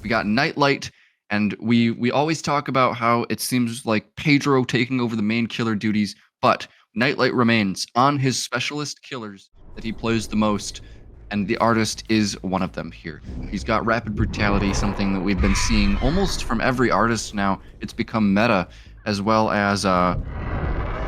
We got Nightlight, and we always talk about how it seems like Pedro taking over the main killer duties, but Nightlight remains on his specialist killers that he plays the most, and the artist is one of them here. He's got rapid brutality, something that we've been seeing almost from every artist now. It's become meta, as well as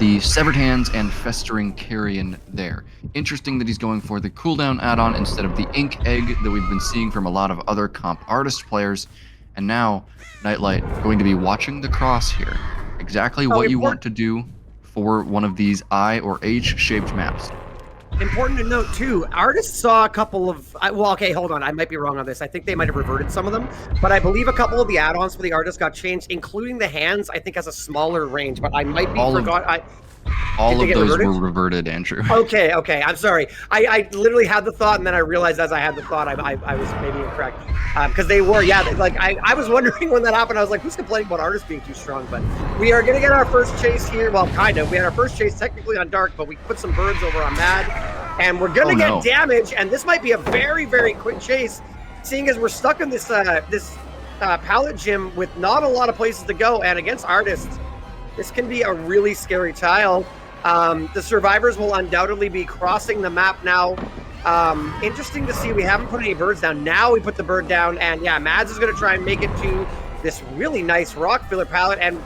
the Severed Hands and Festering Carrion there. Interesting that he's going for the cooldown add-on instead of the Ink Egg that we've been seeing from a lot of other comp artist players. And now, Nightlight going to be watching the cross here. Exactly what you want to do for one of these I or H-shaped maps. Important to note, too, artists saw a couple of... Well, okay, hold on. I might be wrong on this. I think they might have reverted some of them. But I believe a couple of the add-ons for the artists got changed, including the hands, I think, has a smaller range. But I might be forgot... All of those were reverted, Andrew. Okay. I'm sorry. I literally had the thought, and then I realized as I had the thought, I was maybe incorrect. Because they were, I was wondering when that happened. I was like, who's complaining about artists being too strong? But we are going to get our first chase here. Well, kind of. We had our first chase technically on Dark, but we put some birds over on Mad. And we're going to get damage, and this might be a very, very quick chase, seeing as we're stuck in this pallet gym with not a lot of places to go. And against artists, this can be a really scary tile. The survivors will undoubtedly be crossing the map now. Interesting to see, we haven't put any birds down. Now we put the bird down, and yeah, Mads is going to try and make it to this really nice rock filler pallet. And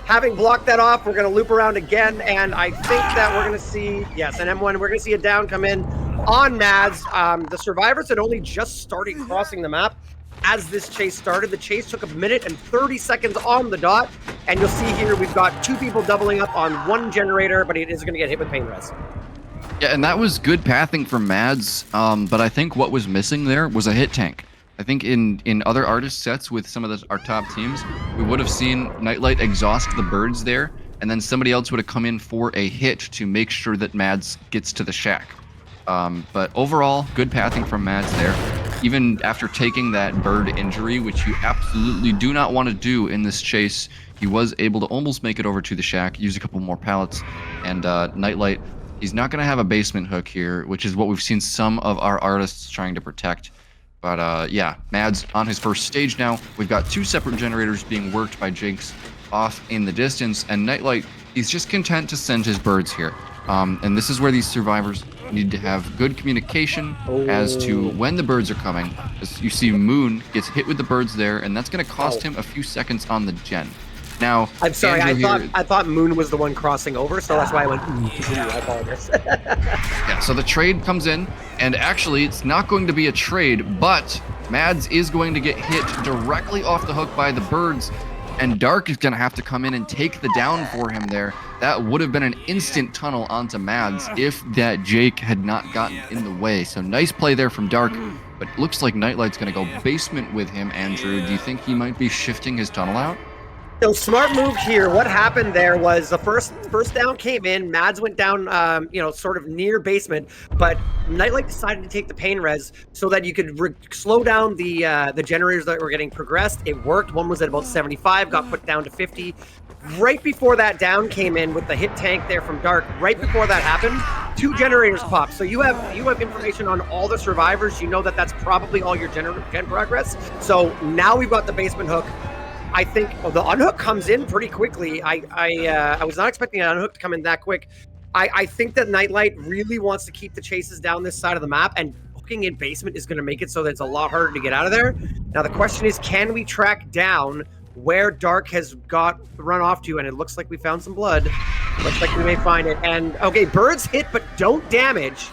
having blocked that off, we're going to loop around again, and I think that we're going to see, yes, an M1, we're going to see a down come in on Mads. The survivors had only just started crossing the map as this chase started. The chase took 1 minute and 30 seconds on the dot, and you'll see here we've got 2 people doubling up on 1 generator, but it is going to get hit with pain res. Yeah, and that was good pathing from Mads, but I think what was missing there was a hit tank. I think in other artist sets with some of our top teams, we would have seen Nightlight exhaust the birds there, and then somebody else would have come in for a hit to make sure that Mads gets to the shack. But overall, good pathing from Mads there. Even after taking that bird injury, which you absolutely do not want to do in this chase, he was able to almost make it over to the shack, use a couple more pallets, and Nightlight, he's not going to have a basement hook here, which is what we've seen some of our artists trying to protect. But yeah, Mads on his first stage now. We've got 2 separate generators being worked by Jinx off in the distance, and Nightlight, he's just content to send his birds here. And this is where these survivors need to have good communication as to when the birds are coming. As you see, Moon gets hit with the birds there, and that's going to cost him a few seconds on the gen. Now, I'm sorry, I thought Moon was the one crossing over, so that's why I went, I apologize. Yeah, so the trade comes in, and actually it's not going to be a trade, but Mads is going to get hit directly off the hook by the birds, and Dark is going to have to come in and take the down for him there. That would have been an instant tunnel onto Mads if that Jake had not gotten in the way. So nice play there from Dark, but it looks like Nightlight's going to go basement with him, Andrew. Do you think he might be shifting his tunnel out? So smart move here. What happened there was the first down came in. Mads went down, sort of near basement, but Nightlight decided to take the pain res so that you could slow down the generators that were getting progressed. It worked. One was at about 75, got put down to 50. Right before that down came in with the hit tank there from Dark, right before that happened, 2 generators popped. So you have information on all the survivors. You know that that's probably all your gen progress. So now we've got the basement hook. I think the unhook comes in pretty quickly. I was not expecting an unhook to come in that quick. I think that Nightlight really wants to keep the chases down this side of the map, and hooking in basement is going to make it so that it's a lot harder to get out of there. Now the question is, can we track down where Dark has got run off to? And it looks like we found some blood. Looks like we may find it. And okay, birds hit but don't damage.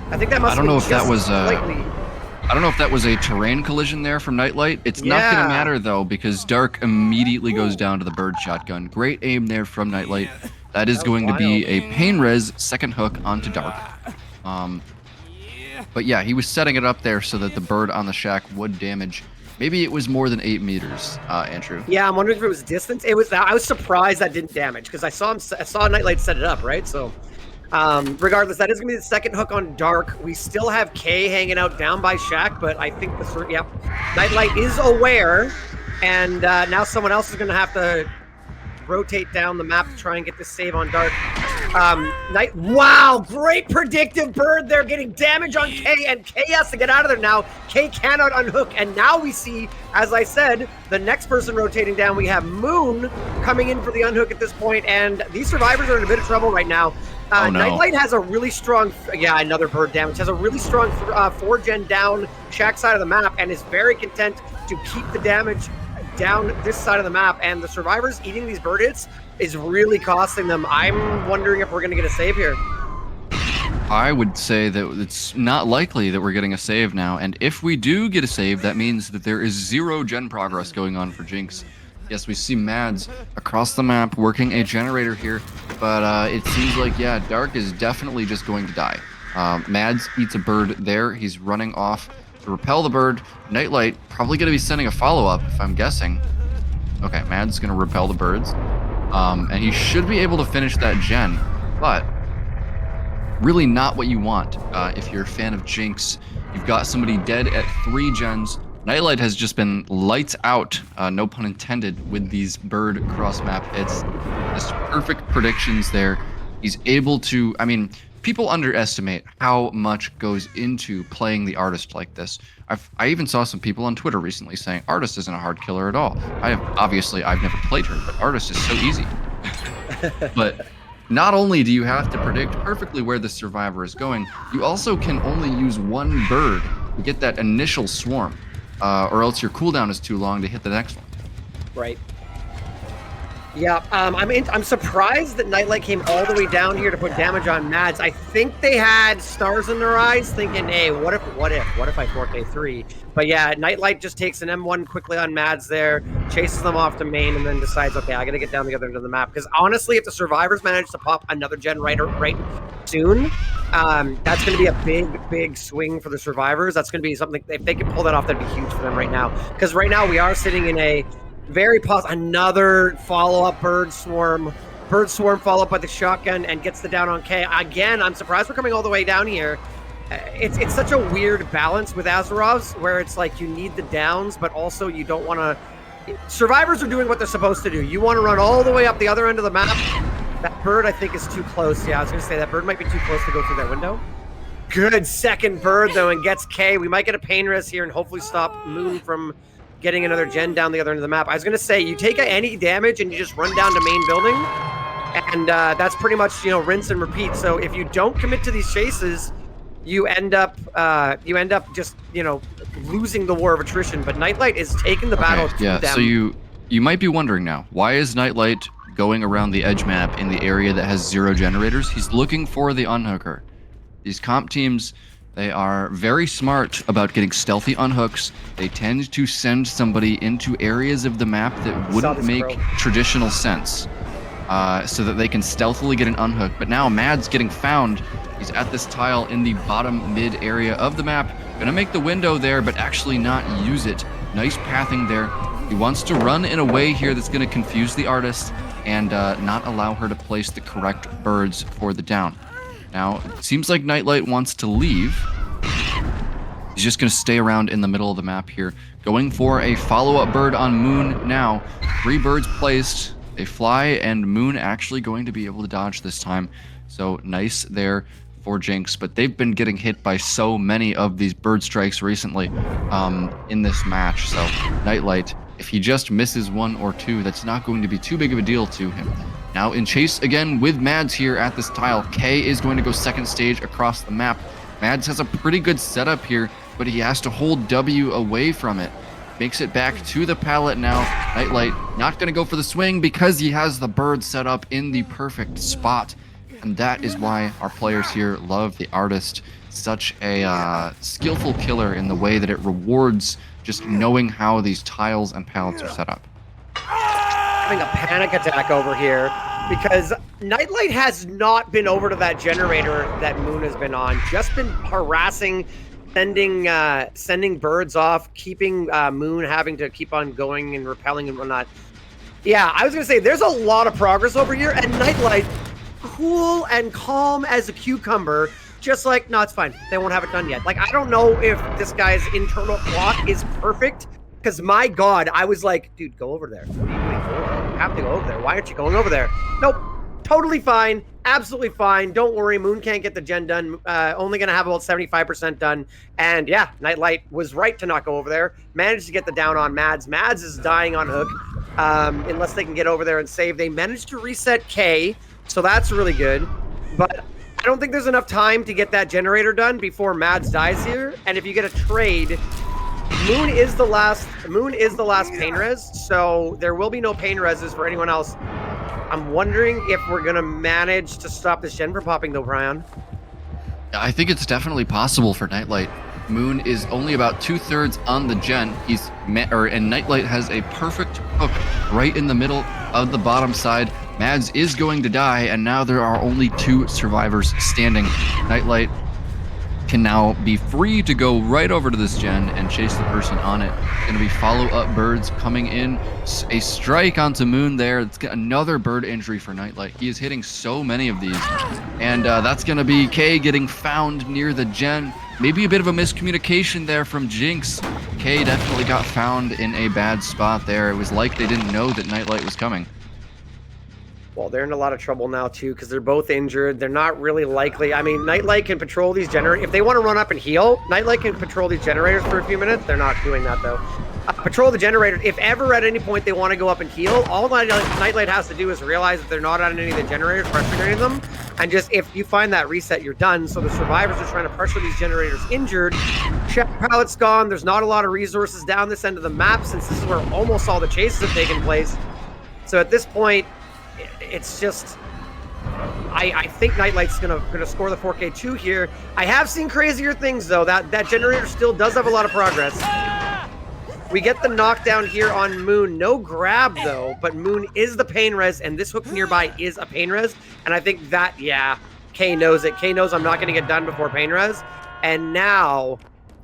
I think that must. I don't know if that was I don't know if that was a terrain collision there from Nightlight. It's not going to matter, though, because Dark immediately goes down to the bird shotgun. Great aim there from Nightlight. That is going to be a pain res second hook onto Dark. But yeah, he was setting it up there so that the bird on the shack would damage. Maybe it was more than 8 meters, Andrew. Yeah, I'm wondering if it was distance. It was. I was surprised that didn't damage because I saw Nightlight set it up, right? So regardless, that is going to be the second hook on Dark. We still have K hanging out down by Shack, but I think Nightlight is aware, and now someone else is going to have to rotate down the map to try and get this save on Dark. Wow, great predictive bird there, getting damage on K, and K has to get out of there now. K cannot unhook, and now we see, as I said, the next person rotating down. We have Moon coming in for the unhook at this point, and these survivors are in a bit of trouble right now. Oh, no. Nightlight has a really strong, another bird damage, has a really strong 4-gen down shack side of the map, and is very content to keep the damage down this side of the map, and the survivors eating these bird hits is really costing them. I'm wondering if we're going to get a save here. I would say that it's not likely that we're getting a save now, and if we do get a save, that means that there is 0 gen progress going on for Jinx. Yes, we see Mads across the map working a generator here, but it seems like, yeah, Dark is definitely just going to die. Mads eats a bird there. He's running off to repel the bird. Nightlight probably going to be sending a follow-up, if I'm guessing. Okay, Mads going to repel the birds. And he should be able to finish that gen, but really not what you want if you're a fan of Jinx. You've got somebody dead at 3 gens. Nightlight has just been lights out, no pun intended, with these bird cross-map hits. Just perfect predictions there. He's able to, I mean, people underestimate how much goes into playing the Artist like this. I even saw some people on Twitter recently saying Artist isn't a hard killer at all. Obviously I've never played her, but Artist is so easy. But not only do you have to predict perfectly where the survivor is going, you also can only use 1 bird to get that initial swarm, or else your cooldown is too long to hit the next one. Right. Yeah, I'm surprised that Nightlight came all the way down here to put damage on Mads. I think they had stars in their eyes, thinking, "Hey, what if I 4K3?" But yeah, Nightlight just takes an M1 quickly on Mads there, chases them off to main, and then decides, "Okay, I got to get down the other end of the map." Because honestly, if the survivors manage to pop another gen right soon, that's going to be a big swing for the survivors. That's going to be something, if they can pull that off, that'd be huge for them right now. Because right now we are sitting in a very another follow-up bird swarm follow-up by the shotgun and gets the down on K. Again, I'm surprised we're coming all the way down here. It's such a weird balance with Azerov's, where it's like you need the downs, but also you don't want to... Survivors are doing what they're supposed to do. You want to run all the way up the other end of the map. That bird, I think, is too close. Yeah, I was going to say, that bird might be too close to go through that window. Good second bird, though, and gets K. We might get a pain res here and hopefully stop Moon from getting another gen down the other end of the map. I was going to say, you take any damage and you just run down to main building, and that's pretty much, rinse and repeat. So if you don't commit to these chases, you end up just, losing the war of attrition. But Nightlight is taking the battle to them. So you might be wondering now, why is Nightlight going around the edge map in the area that has 0 generators? He's looking for the unhooker. These comp teams, they are very smart about getting stealthy unhooks. They tend to send somebody into areas of the map that wouldn't make traditional sense, so that they can stealthily get an unhook. But now Mads getting found. He's at this tile in the bottom mid area of the map. Gonna make the window there, but actually not use it. Nice pathing there. He wants to run in a way here that's gonna confuse the Artist and not allow her to place the correct birds for the down. Now, it seems like Nightlight wants to leave. He's just going to stay around in the middle of the map here. Going for a follow-up bird on Moon now. 3 birds placed. They fly, and Moon actually going to be able to dodge this time. So nice there for Jinx. But they've been getting hit by so many of these bird strikes recently in this match. So Nightlight, if he just misses 1 or 2, that's not going to be too big of a deal to him. Now in chase again with Mads here at this tile. K is going to go second stage across the map. Mads has a pretty good setup here, but he has to hold W away from it. Makes it back to the pallet now. Nightlight not going to go for the swing because he has the bird set up in the perfect spot. And that is why our players here love the Artist. Such a skillful killer in the way that it rewards just knowing how these tiles and pallets are set up. Having a panic attack over here because Nightlight has not been over to that generator that Moon has been on, just been harassing, sending birds off, keeping Moon having to keep on going and repelling and whatnot. Yeah, I was gonna say there's a lot of progress over here, and Nightlight, cool and calm as a cucumber, just like, no, it's fine, they won't have it done yet. Like, I don't know if this guy's internal clock is perfect, because my God, I was like, dude, go over there. What are you doing? You have to go over there. Why aren't you going over there? Nope. Totally fine. absolutely fine. Don't worry, Moon can't get the gen done. Only going to have about 75% done. And yeah, Nightlight was right to not go over there. Managed to get the down on Mads. Mads is dying on hook, unless they can get over there and save. They managed to reset K, so that's really good. But I don't think there's enough time to get that generator done before Mads dies here. And if you get a trade, Moon is the last pain res, so there will be no pain reses for anyone else. I'm wondering if we're gonna manage to stop this gen from popping though, Prion. I think it's definitely possible for Nightlight. Moon is only about 2/3 on the gen. And Nightlight has a perfect hook right in the middle of the bottom side. Mads is going to die, and now there are only 2 survivors standing. Nightlight can now be free to go right over to this gen and chase the person on it. Gonna be follow-up birds coming in. A strike onto Moon there. It's another bird injury for Nightlight. He is hitting so many of these. And that's gonna be K getting found near the gen. Maybe a bit of a miscommunication there from Jinx. K definitely got found in a bad spot there. It was like they didn't know that Nightlight was coming. Well, they're in a lot of trouble now, too, because they're both injured. They're not really likely. I mean, Nightlight can patrol these generators. If they want to run up and heal, Nightlight can patrol these generators for a few minutes. They're not doing that, though. Patrol the generator. If ever at any point they want to go up and heal, all Nightlight has to do is realize that they're not on any of the generators, pressuring any of them. And just, if you find that reset, you're done. So the survivors are trying to pressure these generators injured. Check pallet's gone. There's not a lot of resources down this end of the map, since this is where almost all the chases have taken place. So at this point, it's just, I think Nightlight's gonna score the 4K2 here. I have seen crazier things though. That generator still does have a lot of progress. We get the knockdown here on Moon. No grab though, but Moon is the pain res, and this hook nearby is a pain res. And I think that, yeah, K knows it. K knows I'm not gonna get done before pain res. And now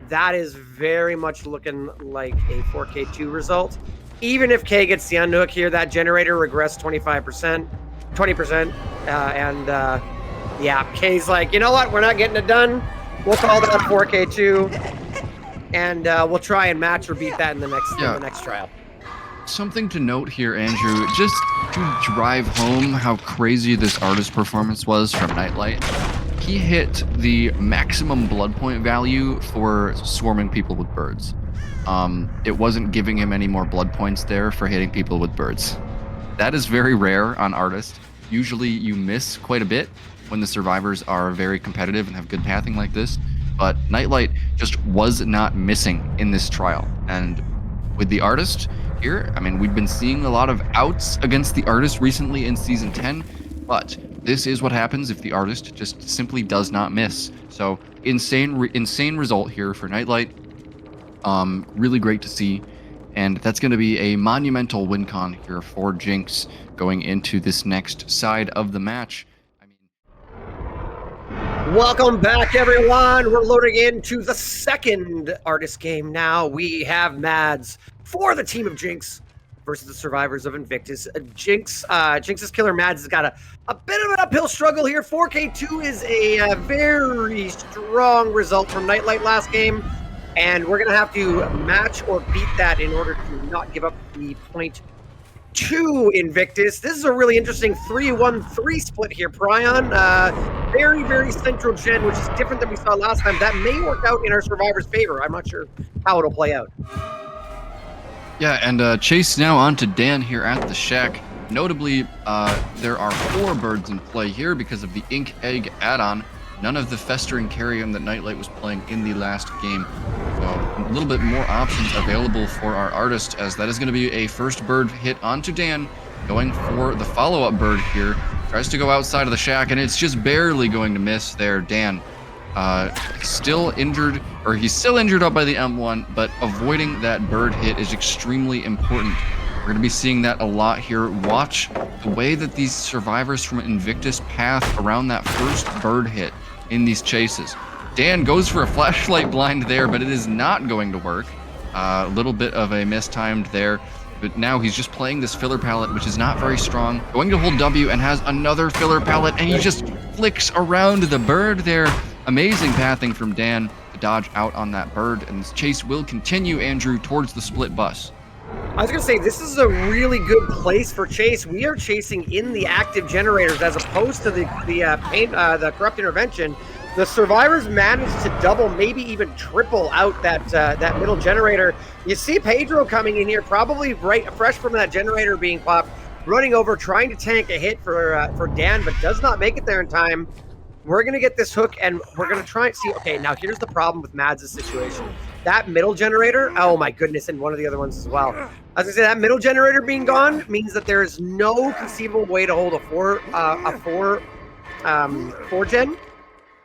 that is very much looking like a 4K2 result. Even if K gets the unhook here, that generator regressed 20%. Yeah, K's like, you know what? We're not getting it done. We'll call that 4K2, and we'll try and match or beat that in the next trial. Something to note here, Andrew, just to drive home how crazy this artist performance was from Nightlight. He hit the maximum blood point value for swarming people with birds. It wasn't giving him any more blood points there for hitting people with birds. That is very rare on Artist. Usually you miss quite a bit when the survivors are very competitive and have good pathing like this, but Nightlight just was not missing in this trial. And with the Artist here, I mean, we've been seeing a lot of outs against the Artist recently in Season 10, but this is what happens if the Artist just simply does not miss. So insane result here for Nightlight. Really great to see, and that's going to be a monumental win con here for Jinx going into this next side of the match. I mean, welcome back, everyone. We're loading into the second Artist game now. We have Mads for the team of Jinx versus the survivors of Invictus. Jinx's killer Mads has got a bit of an uphill struggle here. 4K2 is a very strong result from Nightlight last game. And we're going to have to match or beat that in order to not give up the point to Invictus. This is a really interesting 3-1-3 split here, Prion. Very, very central gen, which is different than we saw last time. That may work out in our survivors' favor. I'm not sure how it'll play out. Yeah, and Chase now on to Dan here at the shack. Notably, there are 4 birds in play here because of the Ink Egg add-on. None of the Festering Carrion that Nightlight was playing in the last game. So a little bit more options available for our Artist, as that is going to be a first bird hit onto Dan, going for the follow-up bird here. Tries to go outside of the shack, and it's just barely going to miss there. Dan still injured, or he's still injured up by the M1, but avoiding that bird hit is extremely important. We're going to be seeing that a lot here. Watch the way that these survivors from Invictus path around that first bird hit in these chases. Dan goes for a flashlight blind there, but it is not going to work. A little bit of a mistimed there, but now he's just playing this filler palette, which is not very strong. Going to hold W and has another filler palette, and he just flicks around the bird there. Amazing pathing from Dan to dodge out on that bird, and this chase will continue, Andrew, towards the split bus. I was gonna say, this is a really good place for chase. We are chasing in the active generators as opposed to the corrupt intervention. The survivors managed to double, maybe even triple out that middle generator. You see Pedro coming in here, probably fresh from that generator being popped, running over, trying to tank a hit for Dan, but does not make it there in time. We're going to get this hook, and we're going to try and see. Okay, now here's the problem with Mads' situation. That middle generator, oh my goodness, and one of the other ones as well. I was going to say, that middle generator being gone means that there is no conceivable way to hold a four gen.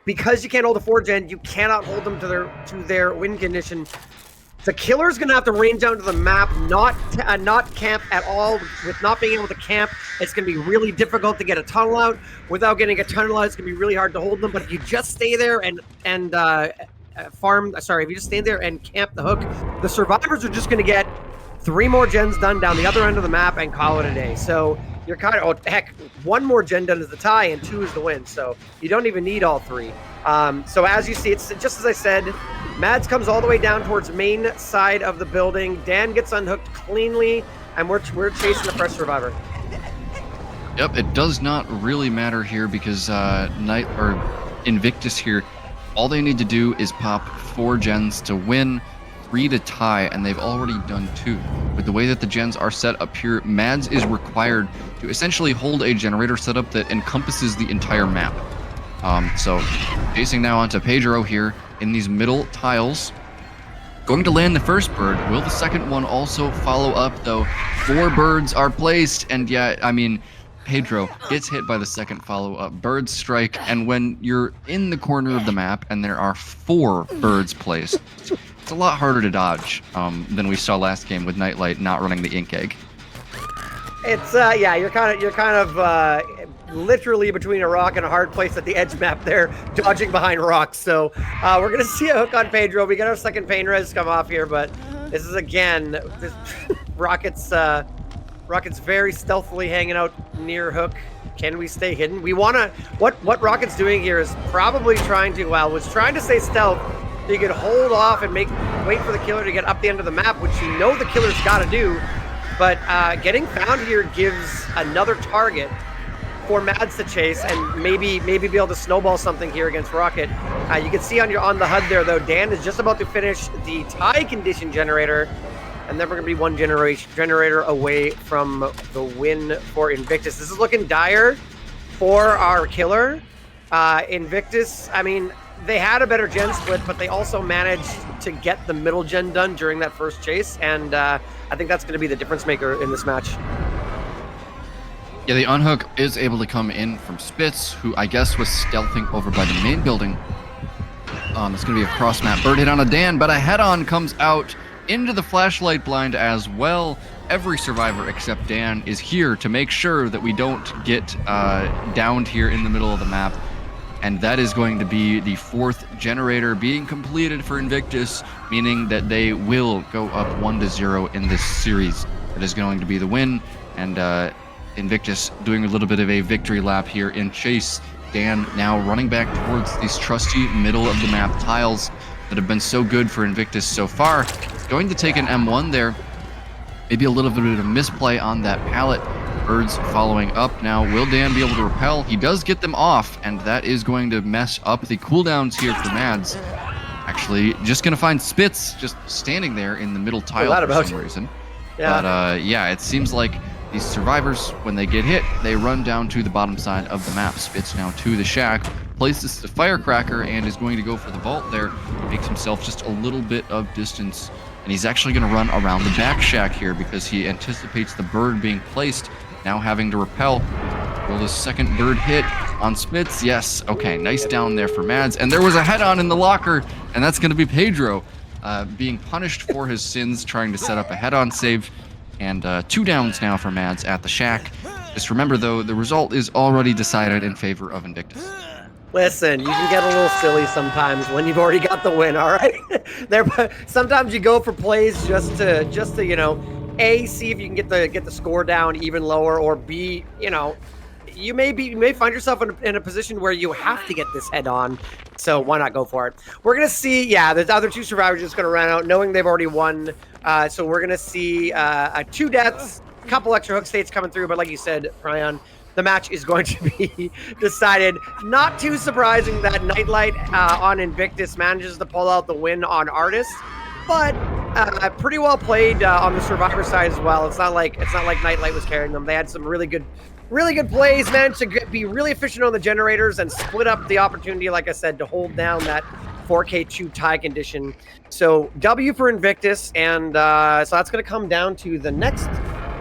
Because you can't hold a 4-gen, you cannot hold them to their win condition. The killer's going to have to rain down to the map, not camp at all. With not being able to camp, it's going to be really difficult to get a tunnel out. Without getting a tunnel out, it's going to be really hard to hold them. But if you just stay there and if you just stay there and camp the hook, the survivors are just going to get 3 more gens done down the other end of the map and call it a day. So you're kind of, oh heck, 1 more gen done is the tie and 2 is the win. So you don't even need all 3. So as you see, it's just as I said, Mads comes all the way down towards main side of the building. Dan gets unhooked cleanly, and we're chasing the fresh survivor. Yep, it does not really matter here because Invictus here, all they need to do is pop 4 gens to win, 3 to tie, and they've already done 2. With the way that the gens are set up here, Mads is required to essentially hold a generator setup that encompasses the entire map. So chasing now onto Pedro here in these middle tiles. Going to land the first bird. Will the second one also follow up, though? 4 birds are placed, and yeah, I mean, Pedro gets hit by the second follow-up. Birds strike, and when you're in the corner of the map and there are 4 birds placed, it's a lot harder to dodge than we saw last game with Nightlight not running the ink egg. It's yeah, you're kind of literally between a rock and a hard place at the edge map there, dodging behind rocks. So we're gonna see a hook on Pedro. We got our second pain res come off here, but this is again Rocket's very stealthily hanging out near hook. Can we stay hidden? We wanna what Rocket's doing here is probably trying to stay stealth. So you could hold off and wait for the killer to get up the end of the map, which you know the killer's got to do. But getting found here gives another target for Mads to chase and maybe be able to snowball something here against Rocket. You can see on the HUD there, though, Dan is just about to finish the tie condition generator, and then we're going to be 1 generator away from the win for Invictus. This is looking dire for our killer. Invictus, I mean, they had a better gen split, but they also managed to get the middle gen done during that first chase, and I think that's going to be the difference maker in this match. Yeah, the unhook is able to come in from Spitz, who I guess was stealthing over by the main building. It's going to be a cross-map bird hit on a Dan, but a head-on comes out into the flashlight blind as well. Every survivor except Dan is here to make sure that we don't get downed here in the middle of the map. And that is going to be the 4th generator being completed for Invictus, meaning that they will go up 1-0 in this series. That is going to be the win, and Invictus doing a little bit of a victory lap here in chase. Dan now running back towards these trusty middle of the map tiles that have been so good for Invictus so far. Going to take an M1 there. Maybe a little bit of a misplay on that pallet. Birds following up now. Will Dan be able to repel? He does get them off, and that is going to mess up the cooldowns here for Mads. Actually, just going to find Spitz just standing there in the middle tile for some reason. Yeah. But yeah, it seems like these survivors, when they get hit, they run down to the bottom side of the map. Spitz now to the shack, places the firecracker, and is going to go for the vault there. Makes himself just a little bit of distance. And he's actually going to run around the back shack here because he anticipates the bird being placed, now having to repel. Will the second bird hit on Spitz? Yes. Okay, nice down there for Mads. And there was a head-on in the locker, and that's going to be Pedro being punished for his sins, trying to set up a head-on save. And 2 downs now for Mads at the shack. Just remember, though, the result is already decided in favor of Invictus. Listen, you can get a little silly sometimes when you've already got the win, all right? Sometimes you go for plays just to A, see if you can get the score down even lower, or B, you may find yourself in a position where you have to get this head on So why not go for it? We're going to see, yeah, the other 2 survivors just going to run out, knowing they've already won. So we're going to see 2 deaths, a couple extra hook states coming through. But like you said, Prion, the match is going to be decided. Not too surprising that Nightlight on Invictus manages to pull out the win on Artist. But pretty well played on the survivor side as well. It's not like Nightlight was carrying them. They had some really good plays, managed to be really efficient on the generators and split up the opportunity, like I said, to hold down that 4K2 tie condition. So W for Invictus, and so that's going to come down to the next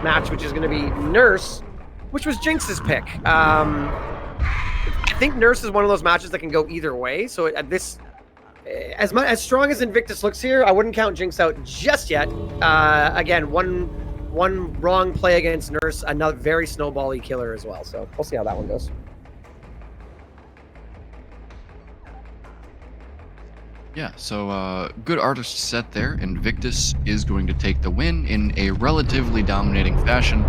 match, which is going to be Nurse, which was Jinx's pick. I think Nurse is one of those matches that can go either way. So at this, as strong as Invictus looks here, I wouldn't count Jinx out just yet. Again, one wrong play against Nurse, another very snowball-y killer as well. So we'll see how that one goes. Yeah, so good Artist set there. Invictus is going to take the win in a relatively dominating fashion.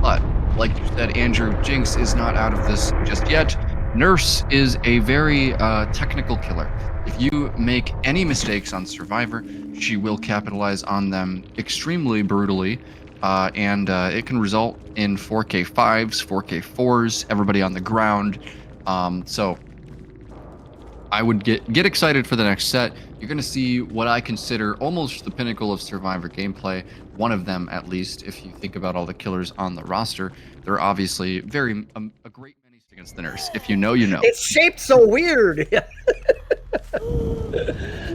But, like you said, Andrew, Jinx is not out of this just yet. Nurse is a very technical killer. If you make any mistakes on Survivor, she will capitalize on them extremely brutally. And it can result in 4K5s, 4K4s, everybody on the ground. So I would get excited for the next set. You're going to see what I consider almost the pinnacle of Survivor gameplay. One of them, at least, if you think about all the killers on the roster. They're obviously a great many against the Nurse. If you know, you know. It's shaped so weird.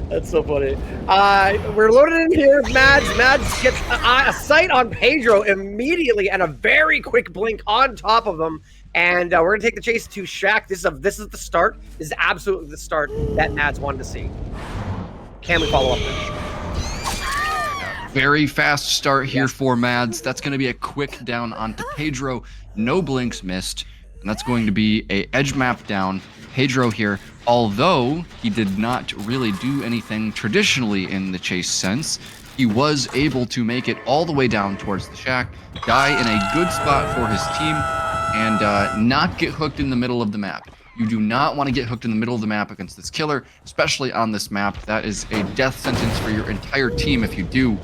That's so funny. We're loaded in here. Mads gets a sight on Pedro immediately and a very quick blink on top of him. And we're going to take the chase to Shaq. This is the start. This is absolutely the start that Mads wanted to see. Can we follow up there? Very fast start here for Mads. That's going to be a quick down onto Pedro. No blinks missed. And that's going to be a edge map down. Pedro here, although he did not really do anything traditionally in the chase sense, he was able to make it all the way down towards the shack, die in a good spot for his team, and not get hooked in the middle of the map. You do not want to get hooked in the middle of the map against this killer, especially on this map. That is a death sentence for your entire team if you do.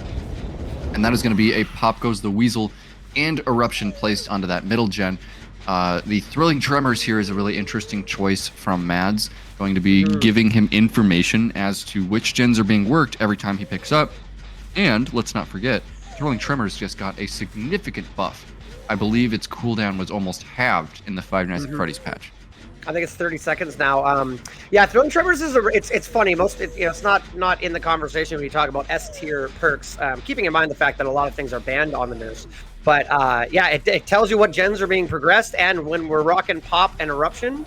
And that is going to be a Pop Goes the Weasel and Eruption placed onto that middle gen. The Thrilling Tremors here is a really interesting choice from Mads. Going to be giving him information as to which gens are being worked every time he picks up. And let's not forget, Thrilling Tremors just got a significant buff. I believe its cooldown was almost halved in the Five Nights at Freddy's patch. I think it's 30 seconds now. Yeah, Thrilling Tremors is it's funny. It's not in the conversation when you talk about S tier perks. Keeping in mind the fact that a lot of things are banned on the Nurse. But yeah, it tells you what gens are being progressed, and when we're rocking Pop and Eruption,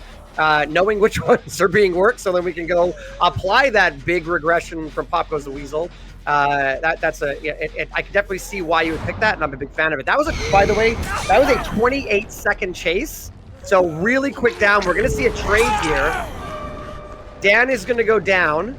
knowing which ones are being worked, so then we can go apply that big regression from Pop Goes the Weasel. I can definitely see why you would pick that, and I'm a big fan of it. That was by the way, that was a 28-second chase. So really quick down. We're going to see a trade here. Dan is going to go down.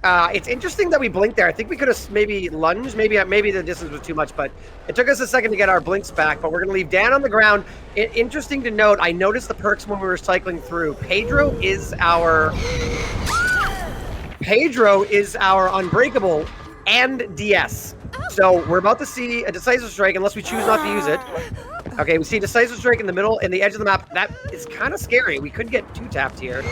It's interesting that we blinked there. I think we could have maybe lunged. Maybe the distance was too much, but it took us a second to get our blinks back. But we're going to leave Dan on the ground. Interesting to note, I noticed the perks when we were cycling through. Pedro is our Unbreakable and DS. So we're about to see a Decisive Strike unless we choose not to use it. Okay, we see Decisive Strike in the middle, in the edge of the map. That is kind of scary. We could get 2-tapped here.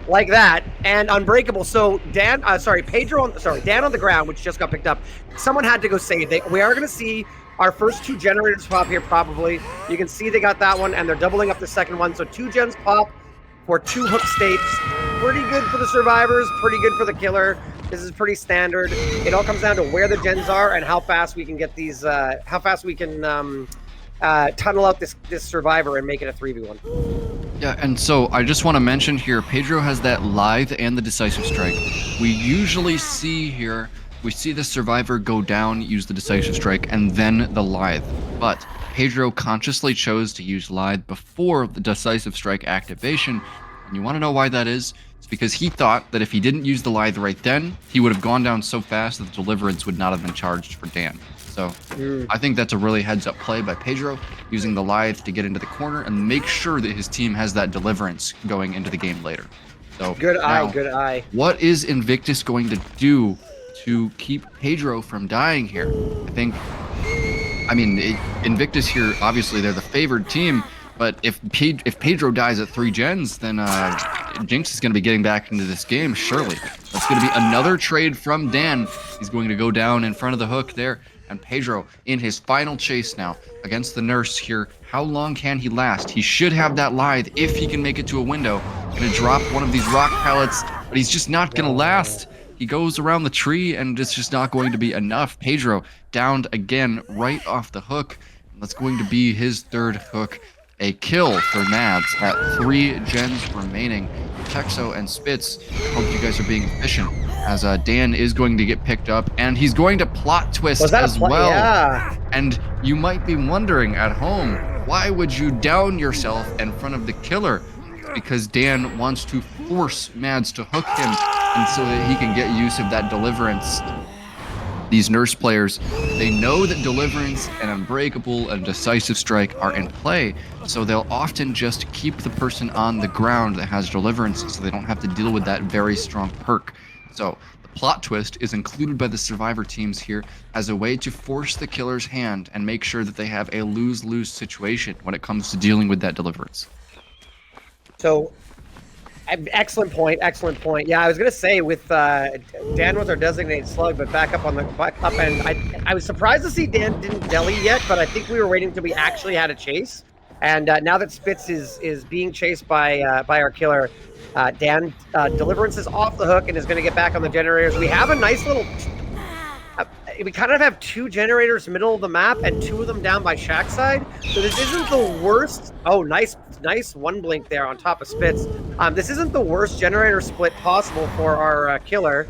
Like that, and Unbreakable. So Dan on the ground, which just got picked up. Someone had to go save it. We are going to see our first 2 generators pop here, probably. You can see they got that one, and they're doubling up the second one. So 2 gens pop for 2 hook states. Pretty good for the survivors, pretty good for the killer. This is pretty standard. It all comes down to where the gens are and how fast we can get these, how fast we can tunnel out this survivor and make it a 3v1. Yeah, and so I just want to mention here, Pedro has that Lithe and the Decisive Strike. We usually see here, we see the survivor go down, use the Decisive Strike, and then the Lithe. But Pedro consciously chose to use Lithe before the Decisive Strike activation. And you want to know why that is? It's because he thought that if he didn't use the Lithe right then, he would have gone down so fast that the Deliverance would not have been charged for Dan. So I think that's a really heads-up play by Pedro, using the Lithe to get into the corner and make sure that his team has that deliverance going into the game later. So Good now, eye, good eye. what is Invictus going to do to keep Pedro from dying here? Invictus here, obviously they're the favored team, but if Pedro dies at 3 gens, then Jinx is going to be getting back into this game, surely. That's going to be another trade from Dan. He's going to go down in front of the hook there, and Pedro in his final chase now against the Nurse here. How long can he last? He should have that Lithe if he can make it to a window. Going to drop one of these rock pellets, but he's just not going to last. He goes around the tree, and it's just not going to be enough. Pedro downed again right off the hook. That's going to be his 3rd hook. A kill for Mads at 3 gens remaining. Texo and Spitz, I hope you guys are being efficient, as Dan is going to get picked up, and he's going to plot twist as well. Yeah. And you might be wondering at home, why would you down yourself in front of the killer? Because Dan wants to force Mads to hook him, and so that he can get use of that deliverance. These Nurse players, they know that Deliverance and Unbreakable and Decisive Strike are in play, so they'll often just keep the person on the ground that has Deliverance so they don't have to deal with that very strong perk. So the plot twist is included by the Survivor teams here as a way to force the killer's hand and make sure that they have a lose-lose situation when it comes to dealing with that Deliverance. So, excellent point. Excellent point. Yeah, I was gonna say with Dan was our designated slug, but back up end. I was surprised to see Dan didn't deli yet, but I think we were waiting until we actually had a chase. And now that Spitz is being chased by our killer, Dan Deliverance is off the hook and is going to get back on the generators. We have a nice little. We kind of have 2 generators middle of the map and 2 of them down by Shack side. So this isn't the worst. Oh, nice one blink there on top of Spitz. This isn't the worst generator split possible for our killer.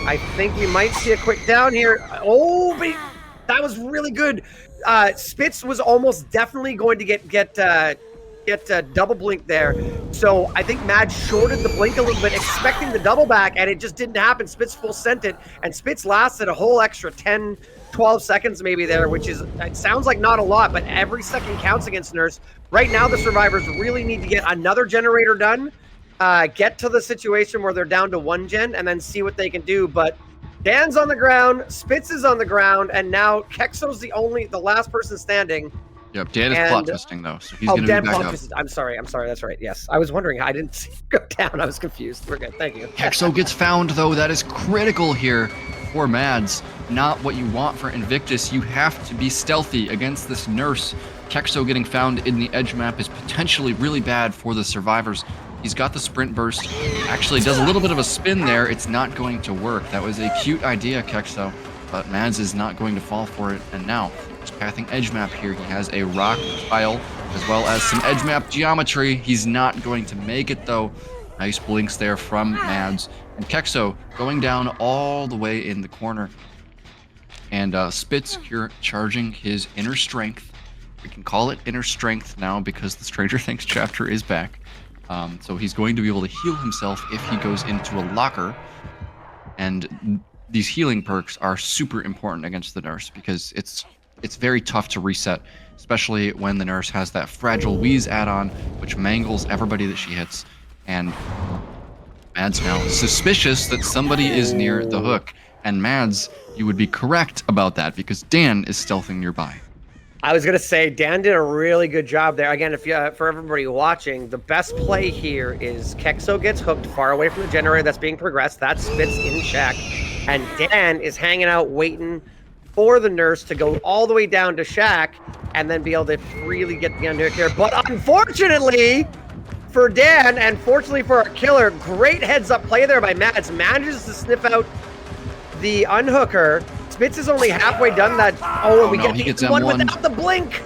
I think we might see a quick down here. Oh, but that was really good. Spitz was almost definitely going to get double blink there. So I think Mad shorted the blink a little bit, expecting the double back, and it just didn't happen. Spitz full sent it, and Spitz lasted a whole extra 10, 12 seconds maybe there, which is, it sounds like not a lot, but every second counts against Nurse. Right now, the Survivors really need to get another generator done, get to the situation where they're down to 1 gen, and then see what they can do. But Dan's on the ground, Spitz is on the ground, and now Kexo's the last person standing. Yep, Dan is plot twisting though, so he's going to be back up. I'm sorry, that's right, yes. I was wondering, I didn't see him go down, I was confused. We're good, thank you. Kexo gets found though, that is critical here for Mads. Not what you want for Invictus. You have to be stealthy against this Nurse. Kexo getting found in the edge map is potentially really bad for the Survivors. He's got the sprint burst, actually does a little bit of a spin there. It's not going to work. That was a cute idea, Kexo, but Mads is not going to fall for it. And now, just pathing edge map here. He has a rock tile as well as some edge map geometry. He's not going to make it though. Nice blinks there from Mads. And Kexo going down all the way in the corner. And Spitz here charging his inner strength. We can call it inner strength now because the Stranger Things chapter is back. So he's going to be able to heal himself if he goes into a locker. And these healing perks are super important against the Nurse because it's very tough to reset, especially when the Nurse has that Fragile Wheeze add-on, which mangles everybody that she hits. And Mads now suspicious that somebody is near the hook. And Mads, you would be correct about that because Dan is stealthing nearby. I was going to say, Dan did a really good job there. Again, if you, for everybody watching, the best play here is Kexo gets hooked far away from the generator that's being progressed. That Spitz in Shack. And Dan is hanging out waiting for the Nurse to go all the way down to Shack and then be able to really get the unhook here. But unfortunately for Dan, and fortunately for our killer, great heads-up play there by Mads. Manages to sniff out the unhooker. Spitz is only halfway done that. Oh, we get the one without the blink.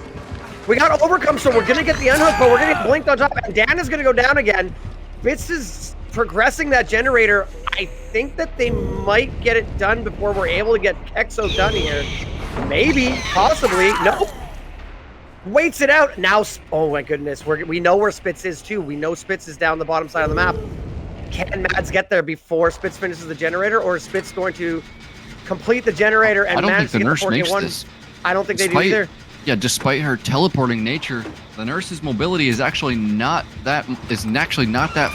We got to overcome, so we're going to get the unhook, but we're going to get blinked on top. And Dan is going to go down again. Spitz is progressing that generator. I think that they might get it done before we're able to get Kexo done here. Maybe, possibly. Nope. Waits it out. Now, oh my goodness. We know where Spitz is too. We know Spitz is down the bottom side of the map. Can Mads get there before Spitz finishes the generator, or is Spitz going to complete the generator and I don't manage think to the get the nurse makes 4K1. this. I don't think they do either. Yeah, despite her teleporting nature, the nurse's mobility is actually not that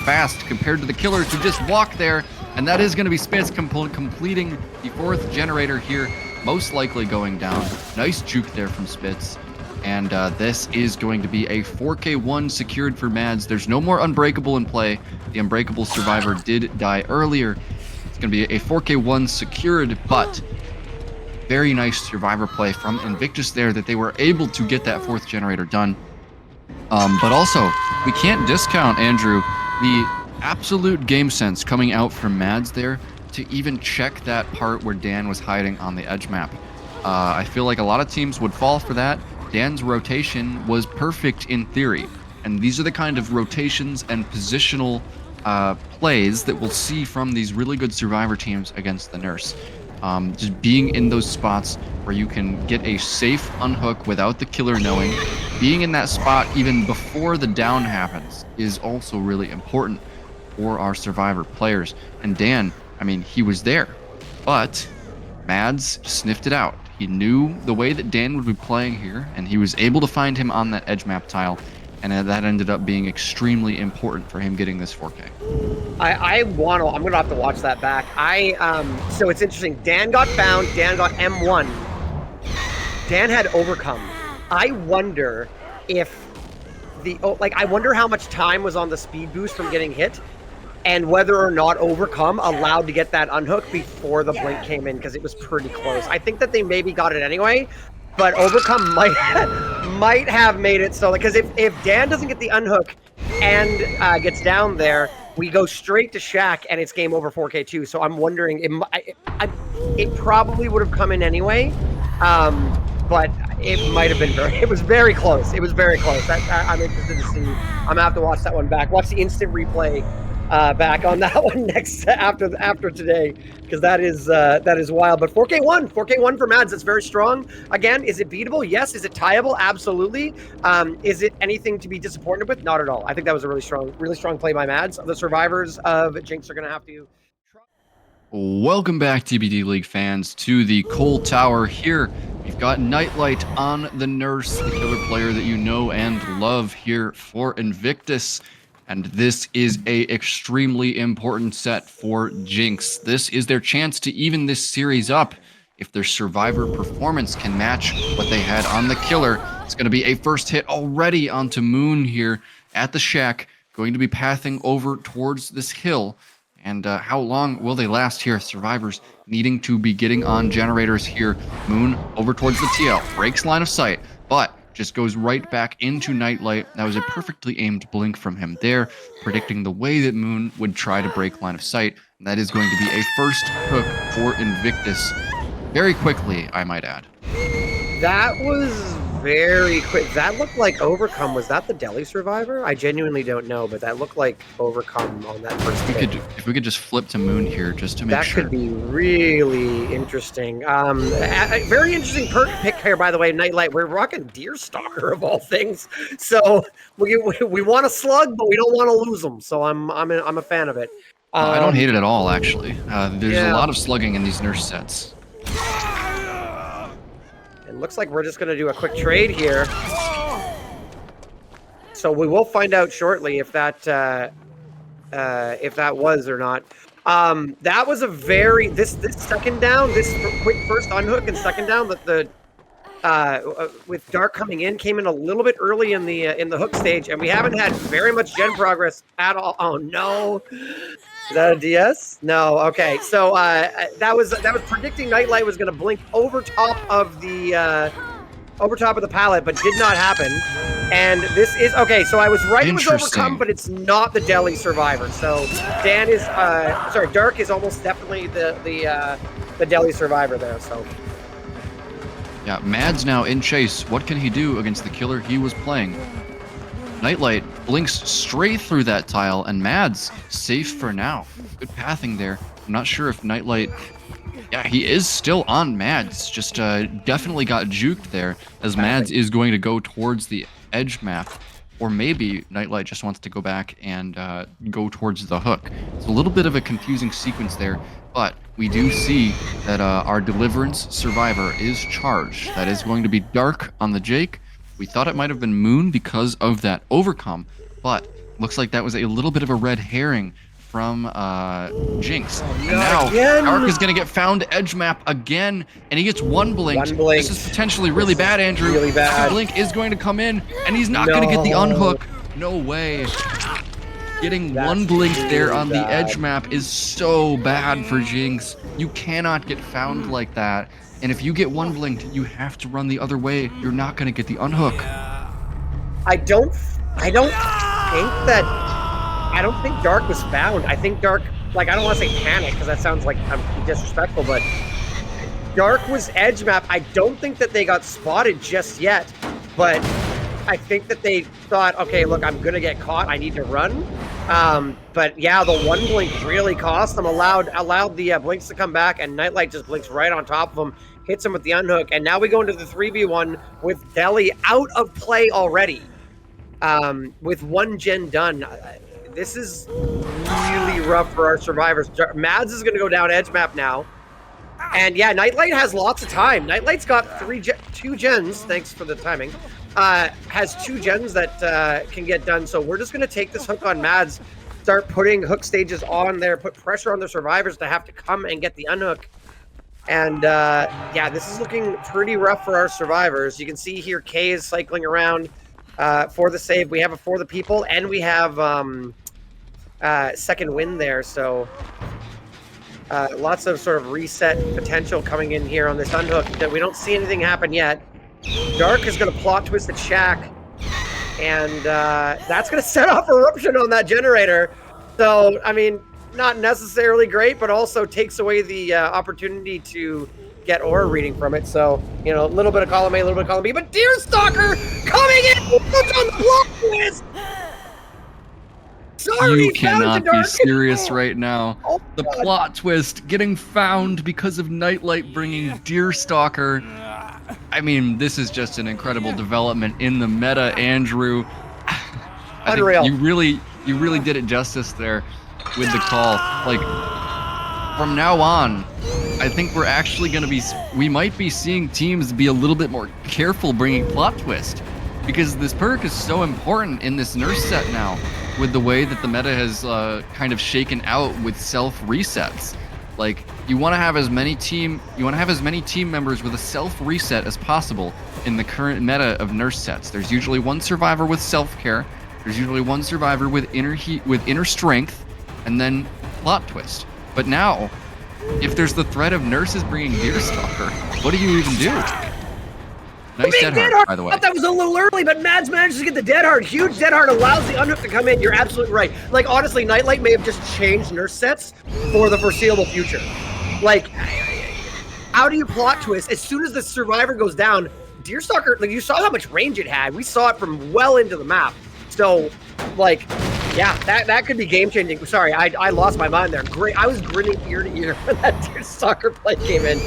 fast compared to the killers who just walk there, and that is going to be Spitz completing the 4th generator here, most likely going down. Nice juke there from Spitz, and this is going to be a 4K1 secured for Mads. There's no more Unbreakable in play. The Unbreakable survivor did die earlier. It's going to be a 4K1 secured, but very nice survivor play from Invictus there that they were able to get that 4th generator done. But also, we can't discount, Andrew, the absolute game sense coming out from Mads there to even check that part where Dan was hiding on the edge map. I feel like a lot of teams would fall for that. Dan's rotation was perfect in theory, and these are the kind of rotations and positional plays that we'll see from these really good survivor teams against the nurse. Just being in those spots where you can get a safe unhook without the killer knowing, being in that spot even before the down happens is also really important for our survivor players. And Dan, I mean, he was there, but Mads sniffed it out. He knew the way that Dan would be playing here, and he was able to find him on that edge map tile, and that ended up being extremely important for him getting this 4K. I'm gonna have to watch that back. So it's interesting. Dan got found. Dan got M1. Dan had overcome. I wonder if I wonder how much time was on the speed boost from getting hit, and whether or not overcome allowed to get that unhook before the blink came in, because it was pretty close. I think that they maybe got it anyway, but overcome might have made it so, because if Dan doesn't get the unhook and gets down there, we go straight to Shaq and it's game over 4K2. So I'm wondering, it probably would have come in anyway, but it might have been it was very close. It was very close. I'm interested to see. I'm gonna have to watch that one back. Watch the instant replay back on that one next after today, because that is wild. But 4K1 for Mads. That's very strong. Again, is it beatable? Yes. Is it tieable? Absolutely. Is it anything to be disappointed with? Not at all. I think that was a really strong play by Mads. The survivors of Jinx are going to have to. Welcome back, DBDLeague fans, to the Cole Tower. Here we've got Nightlight on the nurse, the killer player that you know and love here for Invictus. And this is a extremely important set for Jinx. This is their chance to even this series up. If their survivor performance can match what they had on the killer, it's going to be a first hit already onto Moon here at the shack, going to be pathing over towards this hill. And how long will they last here? Survivors needing to be getting on generators here. Moon over towards the TL, breaks line of sight, but just goes right back into Nightlight. That was a perfectly aimed blink from him there, predicting the way that Moon would try to break line of sight. And that is going to be a first hook for Invictus. Very quickly, I might add. That was very quick. That looked like Overcome. Was that the Delhi survivor? I genuinely don't know, but that looked like Overcome on that first hit. If we could just flip to Moon here, just to make sure. That could be really interesting. A very interesting perk pick here, by the way, Nightlight. We're rocking Deerstalker of all things. So we want a slug, but we don't want to lose them. So I'm a fan of it. I don't hate it at all, actually. There's a lot of slugging in these nurse sets. It looks like we're just going to do a quick trade here. So we will find out shortly if that was or not. That was a very this second down, this quick first unhook and second down that with Dark coming in came in a little bit early in the hook stage, and we haven't had very much gen progress at all. Oh no. Is that a DS? No. Okay. So that was predicting Nightlight was going to blink over top of the pallet, but did not happen. And this is okay. So I was right. It was Overcome, but it's not the Delhi survivor. So Dan is Dark is almost definitely the Delhi survivor there. So yeah, Mads now in chase. What can he do against the killer he was playing? Nightlight blinks straight through that tile, and Mads safe for now. Good pathing there. I'm not sure if Nightlight... Yeah, he is still on Mads. Just definitely got juked there, as Mads is going to go towards the edge map. or maybe Nightlight just wants to go back and go towards the hook. It's a little bit of a confusing sequence there, but we do see that our Deliverance survivor is charged. That is going to be Dark on the Jake. We thought it might have been Moon because of that overcome, but looks like that was a little bit of a red herring from Jinx. And now Dark is going to get found edge map again, and he gets one blink. This is potentially really bad, Andrew. Really bad. The blink is going to come in, and he's not going to get the unhook. No way. Getting one blink there on the edge map is so bad for Jinx. You cannot get found like that. And if you get one blinked, you have to run the other way. You're not going to get the unhook. I don't think Dark was found. I think Dark, like, I don't want to say panic because that sounds like I'm disrespectful, but Dark was edge map. I don't think that they got spotted just yet, but I think that they thought, okay, look, I'm going to get caught. I need to run. But yeah, the one blink really cost them, allowed the blinks to come back, and Nightlight just blinks right on top of him, hits him with the unhook, and now we go into the 3v1 with Deli out of play already. With one gen done. This is really rough for our survivors. Mads is going to go down edge map now. And yeah, Nightlight has lots of time. Nightlight's got two gens, thanks for the timing, has 2 gens that can get done. So we're just going to take this hook on Mads, start putting hook stages on there, put pressure on the survivors to have to come and get the unhook. And yeah, this is looking pretty rough for our survivors. You can see here Kay is cycling around for the save. We have a For the People, and we have second win there. So lots of sort of reset potential coming in here on this unhook. That we don't see anything happen yet. Dark is going to plot twist the shack, and that's going to set off eruption on that generator. So, I mean, not necessarily great, but also takes away the opportunity to get aura reading from it. So, you know, a little bit of column A, a little bit of column B, but Deerstalker coming in on the block twist. Sorry, you cannot be serious right now. Oh, the plot twist, getting found because of Nightlight bringing Deerstalker. I mean, this is just an incredible development in the meta, Andrew. Unreal. You really did it justice there with the call. Like, from now on, I think we're actually going to be, we might be seeing teams be a little bit more careful bringing plot twist, because this perk is so important in this nurse set now, with the way that the meta has kind of shaken out with self resets. Like, you want to have as many team members with a self reset as possible in the current meta of nurse sets. There's usually one survivor with self care. There's usually one survivor with inner strength, and then plot twist. But now, if there's the threat of nurses bringing Deerstalker, what do you even do? Nice dead hard, by the way. I thought that was a little early, but Mads managed to get the dead hard. Huge dead hard allows the unhook to come in. You're absolutely right. Like, honestly, Nightlight may have just changed nurse sets for the foreseeable future. Like, how do you plot twist? As soon as the survivor goes down, Deerstalker, like, you saw how much range it had. We saw it from well into the map. So, like, yeah, that could be game-changing. Sorry, I lost my mind there. Great, I was grinning ear to ear when that Deerstalker play came in.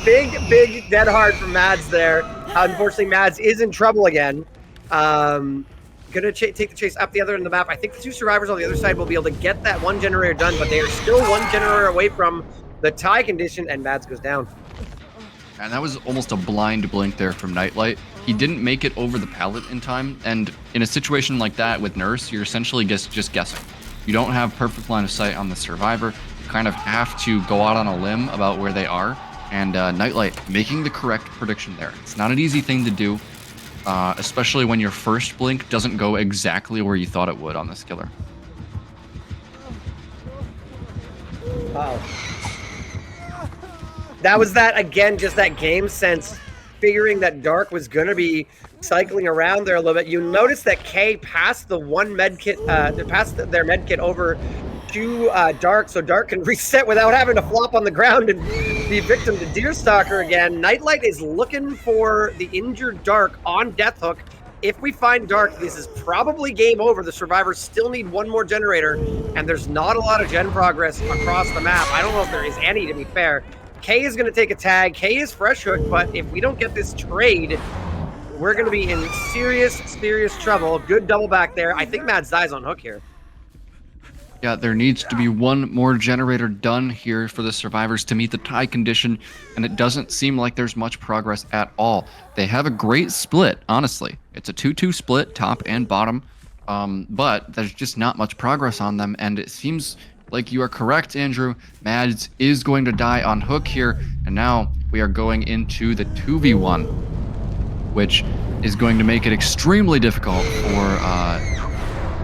Big dead hard from Mads there. Unfortunately, Mads is in trouble again. Gonna take the chase up the other end of the map. I think the 2 survivors on the other side will be able to get that one generator done, but they are still one generator away from the tie condition, and Mads goes down. And that was almost a blind blink there from Nightlight. He didn't make it over the pallet in time, and in a situation like that with Nurse, you're essentially just guessing. You don't have perfect line of sight on the survivor. You kind of have to go out on a limb about where they are, and Nightlight making the correct prediction there. It's not an easy thing to do, especially when your first blink doesn't go exactly where you thought it would on this killer. Wow. That was that, again, just that game sense, figuring that Dark was going to be cycling around there a little bit. You notice that Kay passed the one medkit, passed their medkit over to Dark, so Dark can reset without having to flop on the ground and be victim to Deerstalker again. Nightlight is looking for the injured Dark on Death Hook. If we find Dark, this is probably game over. The survivors still need one more generator, and there's not a lot of gen progress across the map. I don't know if there is any, to be fair. Kay is going to take a tag. Kay is fresh hook, but if we don't get this trade, we're going to be in serious trouble. Good double back there. I think Mads dies on hook here. Yeah, there needs to be one more generator done here for the survivors to meet the tie condition, and it doesn't seem like there's much progress at all. They have a great split, honestly. It's a 2-2 split, top and bottom, but there's just not much progress on them, and it seems like you are correct, Andrew. Mads is going to die on hook here, and now we are going into the 2v1, which is going to make it extremely difficult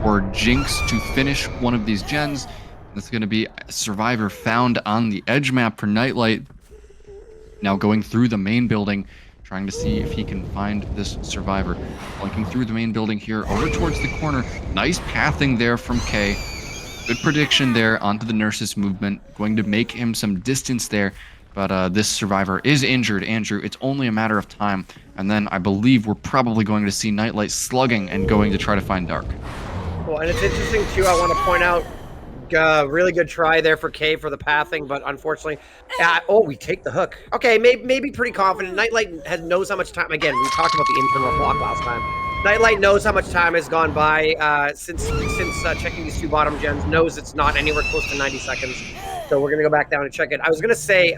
for Jinx to finish one of these gens. That's going to be a survivor found on the edge map for Nightlight. Now going through the main building, trying to see if he can find this survivor. Blinking through the main building here, over towards the corner. Nice pathing there from K. Good prediction there onto the nurse's movement. Going to make him some distance there. But this survivor is injured, Andrew. It's only a matter of time. And then I believe we're probably going to see Nightlight slugging and going to try to find Dark. Well, and it's interesting, too, I want to point out, really good try there for K for the pathing, but unfortunately, oh, we take the hook. Okay, maybe pretty confident. Nightlight knows how much time, again, we talked about the internal block last time. Nightlight knows how much time has gone by since checking these two bottom gens, knows it's not anywhere close to 90 seconds, so we're going to go back down and check it. I was going to say,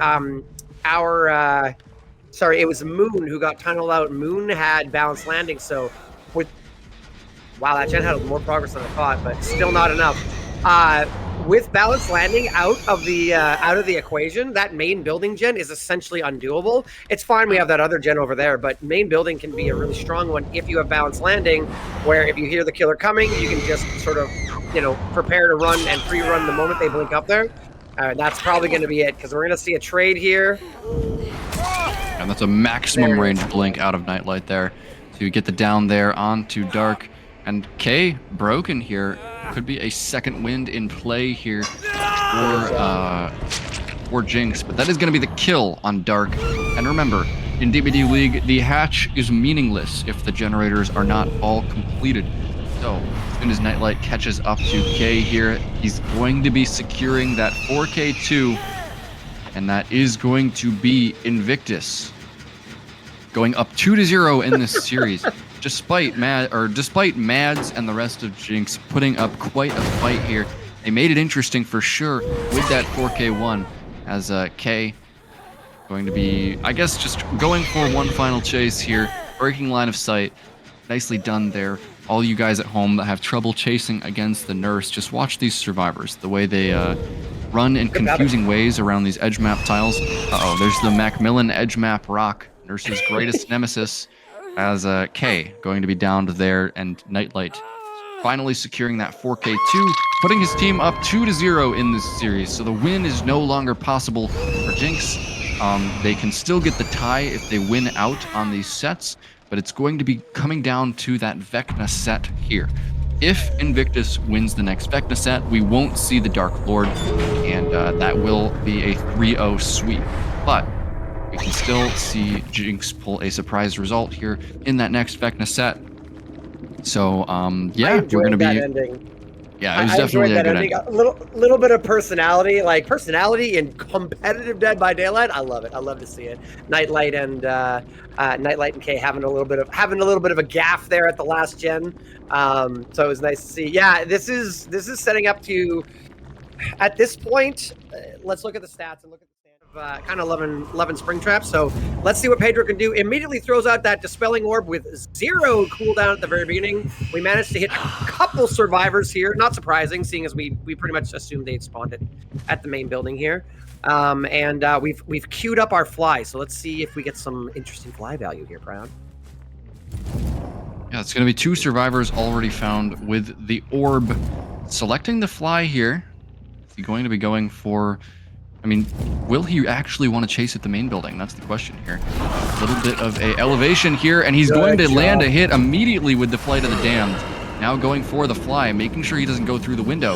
sorry, it was Moon who got tunneled out. Moon had balanced landing, so with wow, that gen had more progress than I thought, but still not enough. With balanced landing out of the equation, that main building gen is essentially undoable. It's fine, we have that other gen over there, but main building can be a really strong one if you have balanced landing, where if you hear the killer coming, you can just sort of, prepare to run and pre-run the moment they blink up there. That's probably going to be it, because we're going to see a trade here. And that's a maximum range blink out of Nightlight there to get the down there onto Dark. And K broken here. Could be a second wind in play here for Jinx, but that is going to be the kill on Dark. And remember, in DBDLeague, the hatch is meaningless if the generators are not all completed. So as soon as Nightlight catches up to K here, he's going to be securing that 4K2, and that is going to be Invictus, going up 2-0 in this series. Despite Mads and the rest of Jinx putting up quite a fight here, they made it interesting for sure with that 4K1, as K going to be, I guess, just going for one final chase here, breaking line of sight. Nicely done there. All you guys at home that have trouble chasing against the nurse, just watch these survivors, the way they run in confusing ways around these edge map tiles. Uh-oh, there's the Macmillan edge map rock, Nurse's greatest nemesis. As K going to be downed there, and Nightlight finally securing that 4K2, putting his team up 2-0 in this series. So the win is no longer possible for Jinx. They can still get the tie if they win out on these sets, but it's going to be coming down to that Vecna set here. If Invictus wins the next Vecna set, we won't see the Dark Lord, and that will be a 3-0 sweep. But we can still see Jinx pull a surprise result here in that next Vecna set. So, yeah, we're going to be... Ending. Yeah, it was definitely a good ending. A little bit of personality, like personality in competitive Dead by Daylight. I love it. I love to see it. Nightlight and K having a little bit of a gaff there at the last gen. So it was nice to see. Yeah, this is setting up to, at this point, let's look at the stats and look at kind of 11 spring traps. So let's see what Pedro can do. Immediately throws out that dispelling orb with 0 cooldown at the very beginning. We managed to hit a couple survivors here. Not surprising, seeing as we pretty much assumed they'd spawned it at the main building here. And we've queued up our fly. So let's see if we get some interesting fly value here, Prion. Yeah, it's going to be 2 survivors already found with the orb. Selecting the fly here. Is he going to be going for... I mean, will he actually want to chase at the main building? That's the question here. A little bit of a elevation here, and he's going to land a hit immediately with the Flight of the Damned. Now going for the fly, making sure he doesn't go through the window.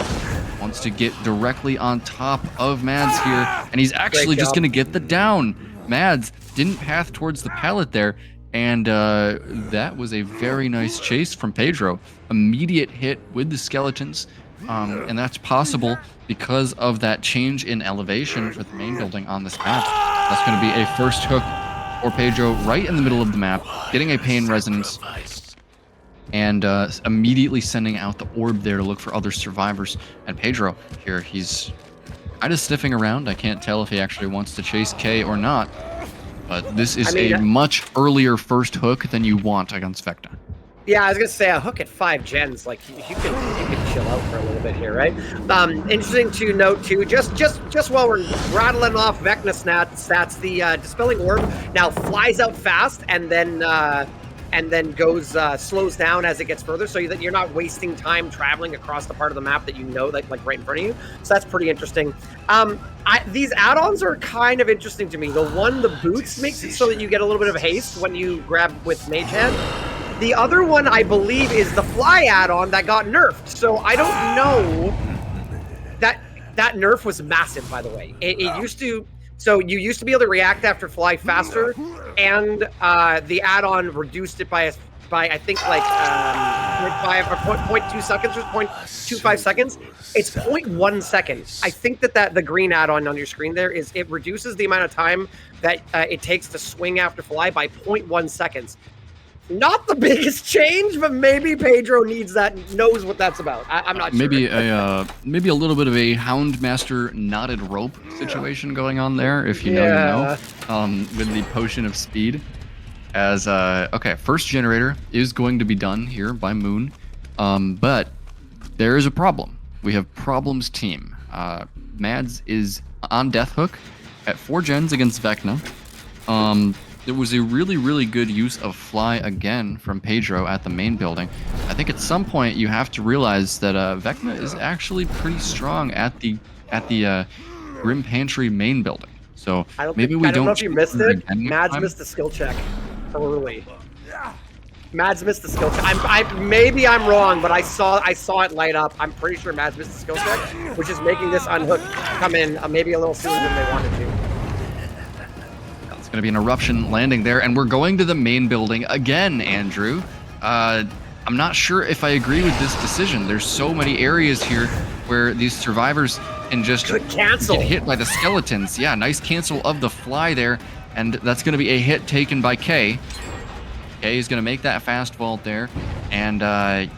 Wants to get directly on top of Mads here, and he's actually just going to get the down. Mads didn't path towards the pallet there, and that was a very nice chase from Pedro. Immediate hit with the skeletons. And that's possible because of that change in elevation for the main building on this map. That's going to be a first hook for Pedro right in the middle of the map, getting a pain resonance, and immediately sending out the orb there to look for other survivors. And Pedro here, he's kind of sniffing around. I can't tell if he actually wants to chase K or not, but this is a much earlier first hook than you want against Vecna. Yeah, I was gonna say a hook at 5 gens, like you can chill out for a little bit here, right? Interesting to note too, just while we're rattling off Vecna stats, the dispelling orb now flies out fast and then goes slows down as it gets further, so that you're not wasting time traveling across the part of the map that you know, like right in front of you. So that's pretty interesting. These add-ons are kind of interesting to me. The boots makes it so that you get a little bit of haste when you grab with Mage Hand. The other one, I believe, is the fly add-on that got nerfed. So I don't know. That nerf was massive, by the way. It used to. So you used to be able to react after fly faster, and the add-on reduced it by I think like 0.2 seconds or 0.25 seconds. It's 0.1 second. I think that the green add-on on your screen there it reduces the amount of time that it takes to swing after fly by 0.1 seconds. Not the biggest change, but maybe Pedro knows what that's about. I'm not sure. Maybe a little bit of a Houndmaster knotted rope situation going on there, if you know, you know. With the potion of speed. As okay, first generator is going to be done here by Moon, but there is a problem. We have problems team. Mads is on Death Hook at 4 gens against Vecna. There was a really good use of fly again from Pedro at the main building. I think at some point you have to realize that Vecna is actually pretty strong at the Grim Pantry main building. So maybe we don't know if you missed it. Mads missed the skill check early. Mads missed the skill check. Maybe I'm wrong, but I saw it light up. I'm pretty sure Mads missed the skill check, which is making this unhook come in maybe a little sooner than they wanted to. Going to be an eruption landing there, and we're going to the main building again, Andrew. I'm not sure if I agree with this decision. There's so many areas here where these survivors can just get hit by the skeletons. Yeah, nice cancel of the fly there, and that's going to be a hit taken by K. K is going to make that fast vault there, and I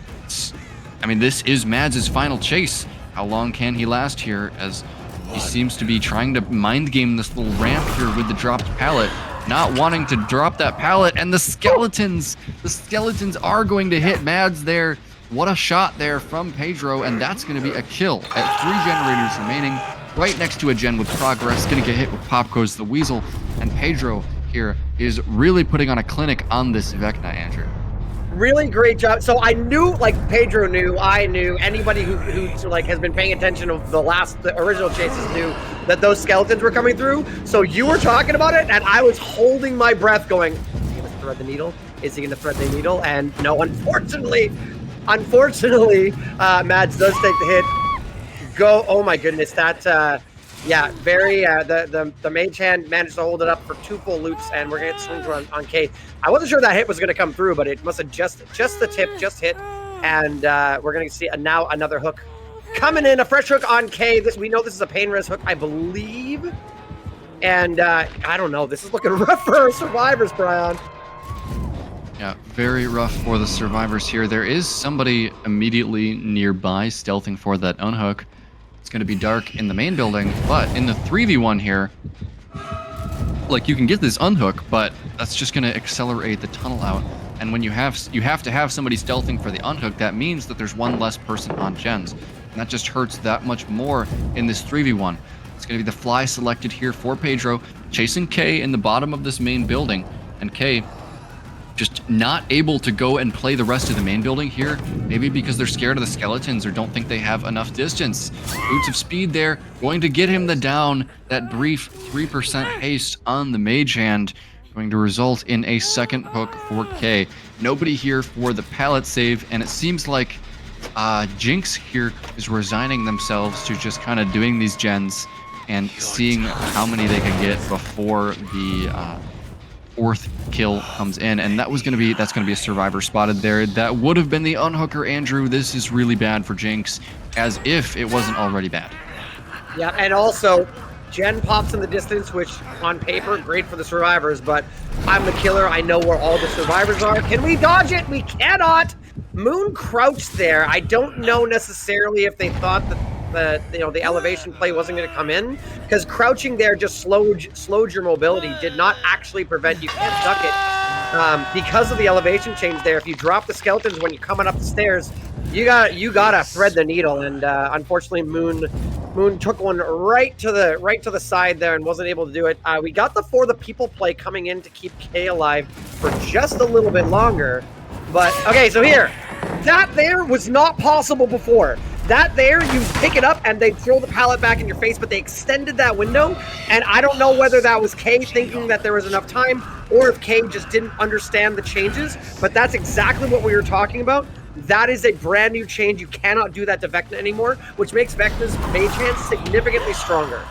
mean, this is Mads' final chase. How long can he last here, as he seems to be trying to mind game this little ramp here with the dropped pallet, not wanting to drop that pallet, and the skeletons are going to hit Mads there. What a shot there from Pedro, and that's going to be a kill at 3 generators remaining, right next to a gen with progress, going to get hit with Pop Goes the Weasel, and Pedro here is really putting on a clinic on this Vecna, Andrew. Really great job. So I knew, like Pedro knew, I knew, anybody who like has been paying attention to the original chases knew that those skeletons were coming through. So you were talking about it, and I was holding my breath going, is he gonna thread the needle? Is he gonna thread the needle? And no, unfortunately, Mads does take the hit. Go, oh my goodness, that, yeah, very, the Mage Hand managed to hold it up for 2 full loops, and we're gonna get swings on K. I wasn't sure that hit was gonna come through, but it must have just the tip just hit, and we're gonna see now another hook coming in, a fresh hook on K. We know this is a pain res hook, I believe, and I don't know. This is looking rough for our survivors, Prion. Yeah, very rough for the survivors here. There is somebody immediately nearby stealthing for that unhook. It's going to be dark in the main building, but in the 3v1 here, like, you can get this unhook, but that's just going to accelerate the tunnel out. And when you have to have somebody stealthing for the unhook, that means that there's one less person on gens. And that just hurts that much more in this 3v1. It's going to be the fly selected here for Pedro, chasing K in the bottom of this main building. And K just not able to go and play the rest of the main building here, maybe because they're scared of the skeletons or don't think they have enough distance. Boots of speed there, going to get him the down. That brief 3% haste on the Mage Hand, going to result in a second hook for K. Nobody here for the pallet save, and it seems like Jinx here is resigning themselves to just kind of doing these gens and seeing how many they can get before the 4th kill comes in, and that's gonna be a survivor spotted there. That would have been the unhooker, Andrew. This is really bad for Jinx, as if it wasn't already bad. Yeah, and also Jen pops in the distance, which on paper, great for the survivors, but I'm the killer. I know where all the survivors are. Can we dodge it? We cannot. Moon crouched there. I don't know necessarily if they thought that the elevation play wasn't going to come in, because crouching there just slowed your mobility, did not actually prevent you. Can't duck it because of the elevation change there. If you drop the skeletons when you're coming up the stairs, you gotta thread the needle, and unfortunately Moon took one right to the side there and wasn't able to do it. We got the For the People play coming in to keep K alive for just a little bit longer. But, okay, so here, that there was not possible before. That there, you pick it up and they throw the pallet back in your face, but they extended that window, and I don't know whether that was Kay thinking that there was enough time, or if Kay just didn't understand the changes, but that's exactly what we were talking about. That is a brand new change. You cannot do that to Vecna anymore, which makes Vecna's mage hand significantly stronger.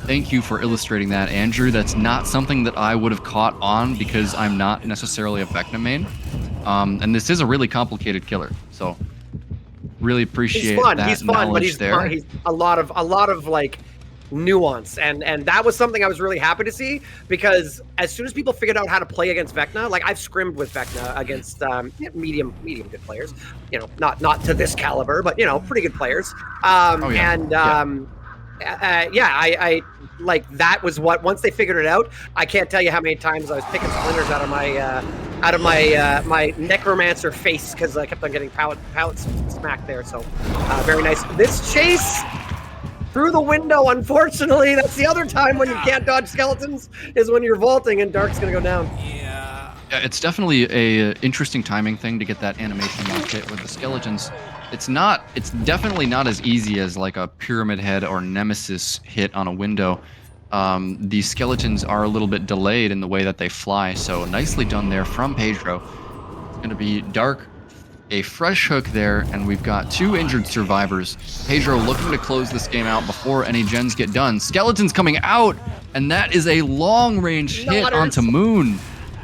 Thank you for illustrating that, Andrew. That's not something that I would have caught on because I'm not necessarily a Vecna main. And this is a really complicated killer, so really appreciate that He's fun, but he's there. fun. He's a lot of like nuance, and that was something I was really happy to see, because as soon as people figured out how to play against Vecna, like I've scrimmed with Vecna against medium good players, not to this caliber, but pretty good players. I like that was what, once they figured it out, I can't tell you how many times I was picking splinters out of my necromancer face, because I kept on getting pallets smacked there. So very nice. This chase through the window, unfortunately, that's the other time when you can't dodge skeletons, is when you're vaulting and Dark's gonna go down. Yeah, it's definitely a interesting timing thing to get that animation lock hit with the skeletons. It's definitely not as easy as like a Pyramid Head or Nemesis hit on a window. The skeletons are a little bit delayed in the way that they fly, so nicely done there from Pedro. It's going to be Dark, a fresh hook there, and we've got 2 injured survivors. Pedro looking to close this game out before any gens get done. Skeletons coming out, and that is a long-range hit onto Moon.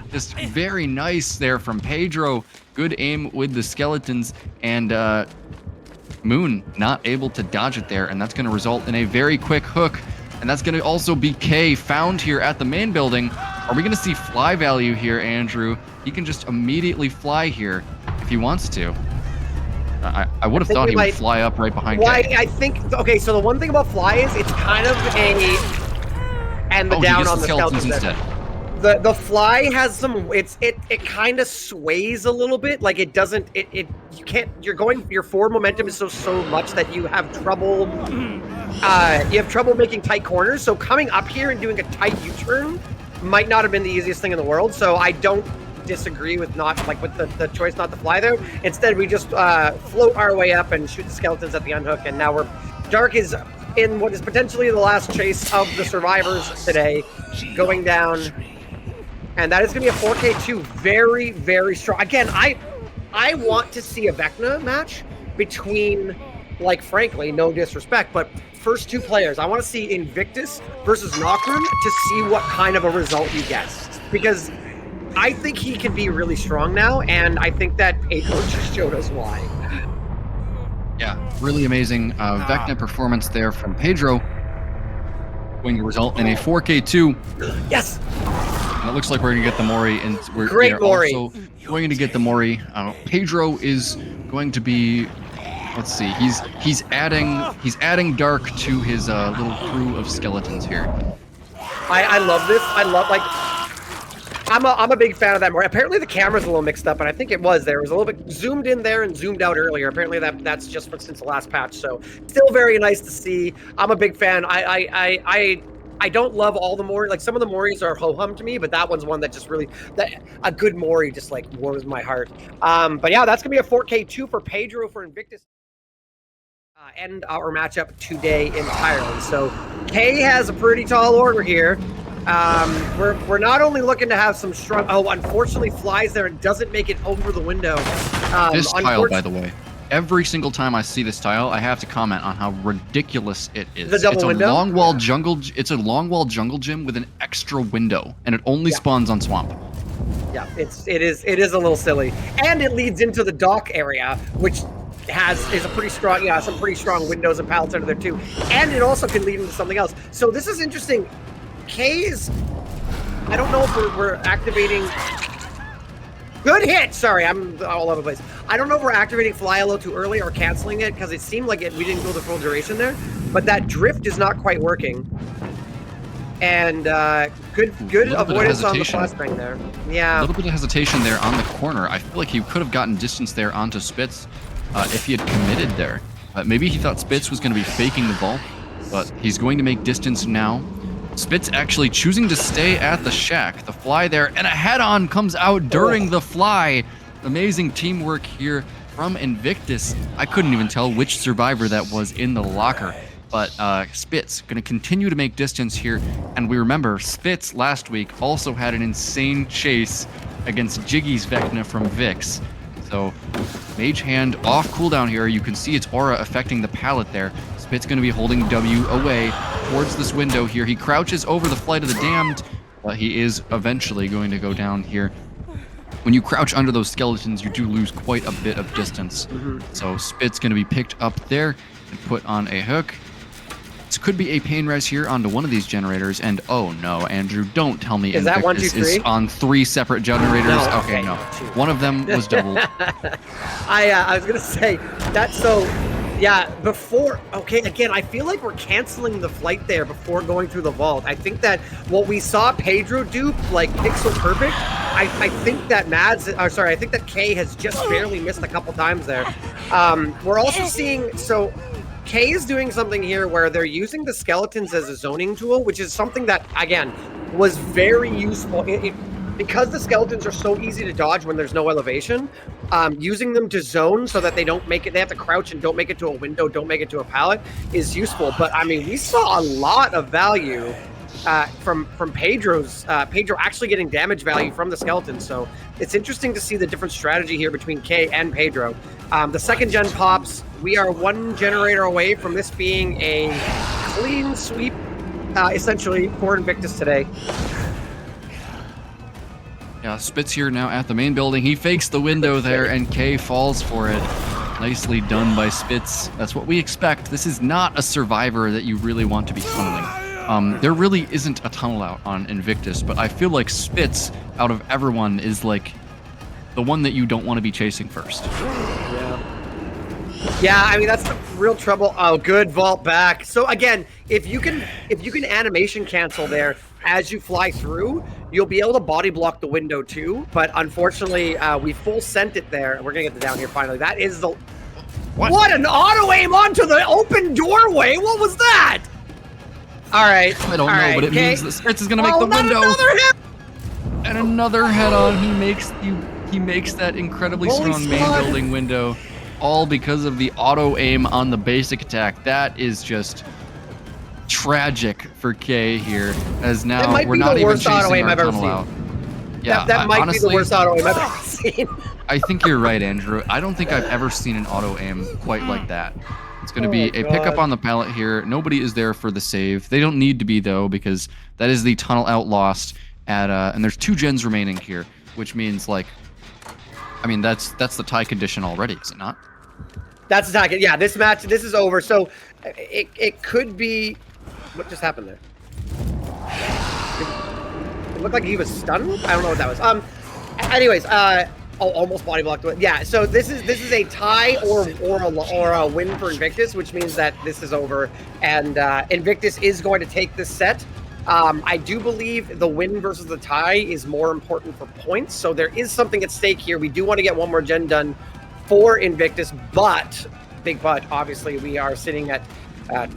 Just very nice there from Pedro. Good aim with the skeletons, and Moon not able to dodge it there, and that's going to result in a very quick hook, and that's going to also be K found here at the main building. Are we going to see fly value here, Andrew? He can just immediately fly here if he wants to. I would have thought he would fly up right behind K. I think, okay, so the one thing about fly is it's kind of down on the skeletons instead. The fly has some, it kind of sways a little bit, like it doesn't, your forward momentum is so much that you have trouble making tight corners. So coming up here and doing a tight U-turn might not have been the easiest thing in the world. So I don't disagree with the choice not to fly there. Instead, we just float our way up and shoot the skeletons at the unhook, and now Dark is in what is potentially the last chase of the survivors today, going down. And that is going to be a 4K2, very, very strong. Again, I want to see a Vecna match between, like, frankly, no disrespect, but first 2 players. I want to see Invictus versus Knockroom to see what kind of a result you get. Because I think he can be really strong now, and I think that Pedro just showed us why. Yeah, really amazing Vecna performance there from Pedro. Going to result in a 4K2. Yes! And it looks like we're going to get the Mori, and we're also going to get the Mori. Pedro is going to be, let's see, he's adding Dark to his little crew of skeletons here. I love this. I'm a big fan of that Mori. Apparently the camera's a little mixed up, and I think it was a little bit zoomed in there and zoomed out earlier. Apparently that's just since the last patch, so still very nice to see. I'm a big fan. I don't love all the Mori. Like, some of the Moris are ho-hum to me, but that one's one that just really, a good Mori just like warms my heart. But yeah, that's gonna be a 4K2 for Pedro for Invictus. End our matchup today entirely. So K has a pretty tall order here. We're not only looking to have some strong. Oh, unfortunately, flies there and doesn't make it over the window. This tile, by the way. Every single time I see this tile, I have to comment on how ridiculous it is. The double window? It's a long wall jungle gym with an extra window, and it only spawns on swamp. Yeah, it is a little silly, and it leads into the dock area, which is a pretty strong, some pretty strong windows and pallets under there too, and it also can lead into something else. So this is interesting. K's, I don't know if we're activating. Good hit. Sorry, I'm all over the place. I don't know if we're activating fly a little too early or canceling it because it seemed like we didn't go the full duration there, but that drift is not quite working. And good avoidance on the flashbang there. Yeah. A little bit of hesitation there on the corner. I feel like he could have gotten distance there onto Spitz if he had committed there. Maybe he thought Spitz was going to be faking the vault, but he's going to make distance now. Spitz actually choosing to stay at the shack. The fly there, and a head-on comes out during the fly. Amazing teamwork here from Invictus. I couldn't even tell which survivor that was in the locker. But Spitz going to continue to make distance here. And we remember, Spitz last week also had an insane chase against Jiggy's Vecna from Vix. So Mage Hand off cooldown here. You can see its aura affecting the pallet there. Spitz going to be holding W away towards this window here. He crouches over the Flight of the Damned, but he is eventually going to go down here. When you crouch under those skeletons, you do lose quite a bit of distance. So Spitz going to be picked up there and put on a hook. This could be a pain res here onto one of these generators, and oh no, Andrew, don't tell me Invictus is on 3 separate generators. No, okay, no. One of them was doubled. I was gonna say that. So yeah, before, okay, again, I feel like we're canceling the flight there before going through the vault. I think that what we saw Pedro do, like pixel perfect, I think that I think that K has just barely missed a couple times there. We're also seeing, so K is doing something here where they're using the skeletons as a zoning tool, which is something that, again, was very useful. Because the skeletons are so easy to dodge when there's no elevation, using them to zone so that they don't make it, they have to crouch and don't make it to a window, don't make it to a pallet, is useful. But I mean, we saw a lot of value from Pedro actually getting damage value from the skeletons. So it's interesting to see the different strategy here between K and Pedro. The second gen pops. We are 1 generator away from this being a clean sweep, essentially, for Invictus today. Yeah, Spitz here now at the main building. He fakes the window there, and K falls for it. Nicely done by Spitz. That's what we expect. This is not a survivor that you really want to be tunneling. There really isn't a tunnel out on Invictus, but I feel like Spitz, out of everyone, is like the one that you don't want to be chasing first. Yeah, I mean, that's the real trouble. Oh, good vault back. So again, if you can animation cancel there as you fly through, you'll be able to body block the window too. But unfortunately, we full sent it there. We're gonna get down here finally. That is the what an auto aim onto the open doorway. What was that? All right. I don't know, but it means that Spitz is gonna make the window. And another head on. He makes that incredibly strong main building window. All because of the auto aim on the basic attack. That is just tragic for K here, as now we're not even chasing our tunnel out. Yeah, that might be the worst auto aim I've ever seen. I think you're right, Andrew. I don't think I've ever seen an auto aim quite like that. It's going to be a pickup on the pallet here. Nobody is there for the save. They don't need to be, though, because that is the tunnel out lost at and there's 2 gens remaining here, which means, like, I mean, that's the tie condition already, is it not? That's the tie. Yeah, this is over. So it could be. What just happened there? It looked like he was stunned. I don't know what that was. Anyways, almost body blocked. Yeah. So this is a tie or a win for Invictus, which means that this is over, and Invictus is going to take this set. I do believe the win versus the tie is more important for points. So there is something at stake here. We do want to get one more gen done for Invictus, but big but, obviously we are sitting at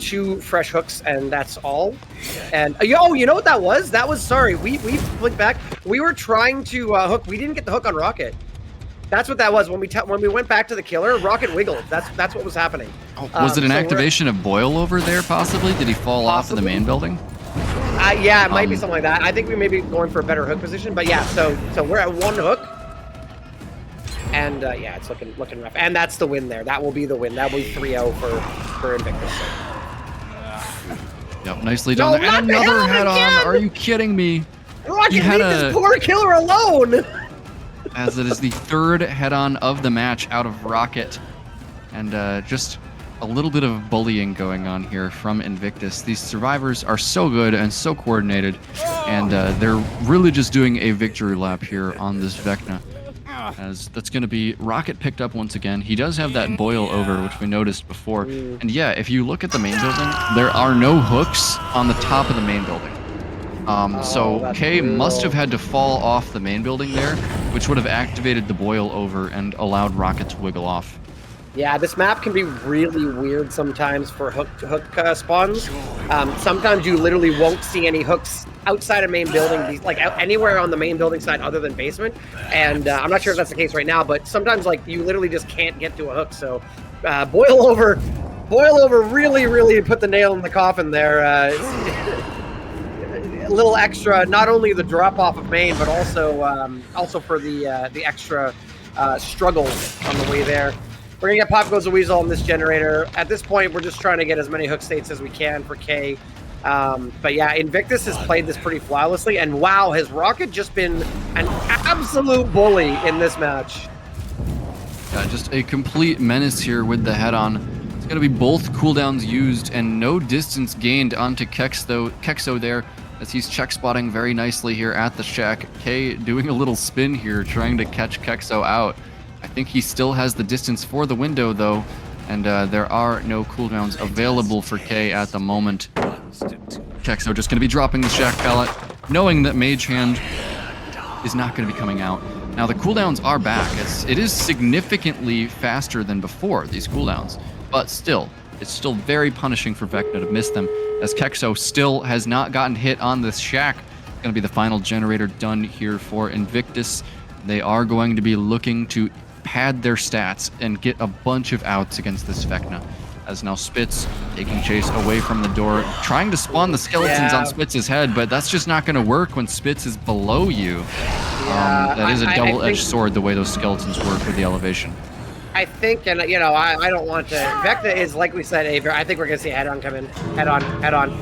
2 fresh hooks, and that's all. And you know what that was? That was, sorry, we flicked back. We were trying to hook. We didn't get the hook on Rocket. That's what that was. When we went back to the killer, Rocket wiggled. That's what was happening. Oh, was it an activation of Boyle over there, possibly? Did he fall off of the main building? Yeah, it might be something like that. I think we may be going for a better hook position, but yeah, so we're at 1 hook. And yeah, it's looking rough. And that's the win there. That will be the win. That will be 3-0 for Invictus. Yep, nicely done there. And another head on. Are you kidding me? Rocket, leave this poor killer alone! As it is the 3rd head on of the match out of Rocket. and just a little bit of bullying going on here from Invictus. These survivors are so good and so coordinated, and they're really just doing a victory lap here on this Vecna. As that's going to be Rocket picked up once again. He does have that boil over, which we noticed before. And yeah, if you look at the main building, there are no hooks on the top of the main building. So K must have had to fall off the main building there, which would have activated the boil over and allowed Rocket to wiggle off. Yeah, this map can be really weird sometimes for hook spawns. Sometimes you literally won't see any hooks outside of main building, like anywhere on the main building side other than basement. And I'm not sure if that's the case right now, but sometimes like you literally just can't get to a hook. So boil over really put the nail in the coffin there. A little extra, not only the drop off of main, but also for the extra struggle on the way there. We're gonna get Pop Goes the Weasel on this generator. At this point, we're just trying to get as many hook states as we can for K. But yeah, Invictus has played this pretty flawlessly, and wow, has Rocket just been an absolute bully in this match. Yeah, just a complete menace here with the head-on. It's gonna be both cooldowns used and no distance gained onto Kexo there, as he's check spotting very nicely here at the shack. K doing a little spin here, trying to catch Kexo out. I think he still has the distance for the window though, and there are no cooldowns available for K at the moment. Kexo just going to be dropping the shack pallet, knowing that Mage Hand is not going to be coming out. Now the cooldowns are back. It is significantly faster than before, these cooldowns, but still, it's still very punishing for Vecna to miss them, as Kexo still has not gotten hit on this shack. It's going to be the final generator done here for Invictus. They are going to be looking to pad their stats and get a bunch of outs against this Vecna. As now Spitz taking chase away from the door, trying to spawn the skeletons on Spitz's head, but that's just not going to work when Spitz is below you. That is a double-edged sword, the way those skeletons work with the elevation. I think, and you know, I don't want to. Vecna is, like we said, I think we're going to see head-on come in. Head-on.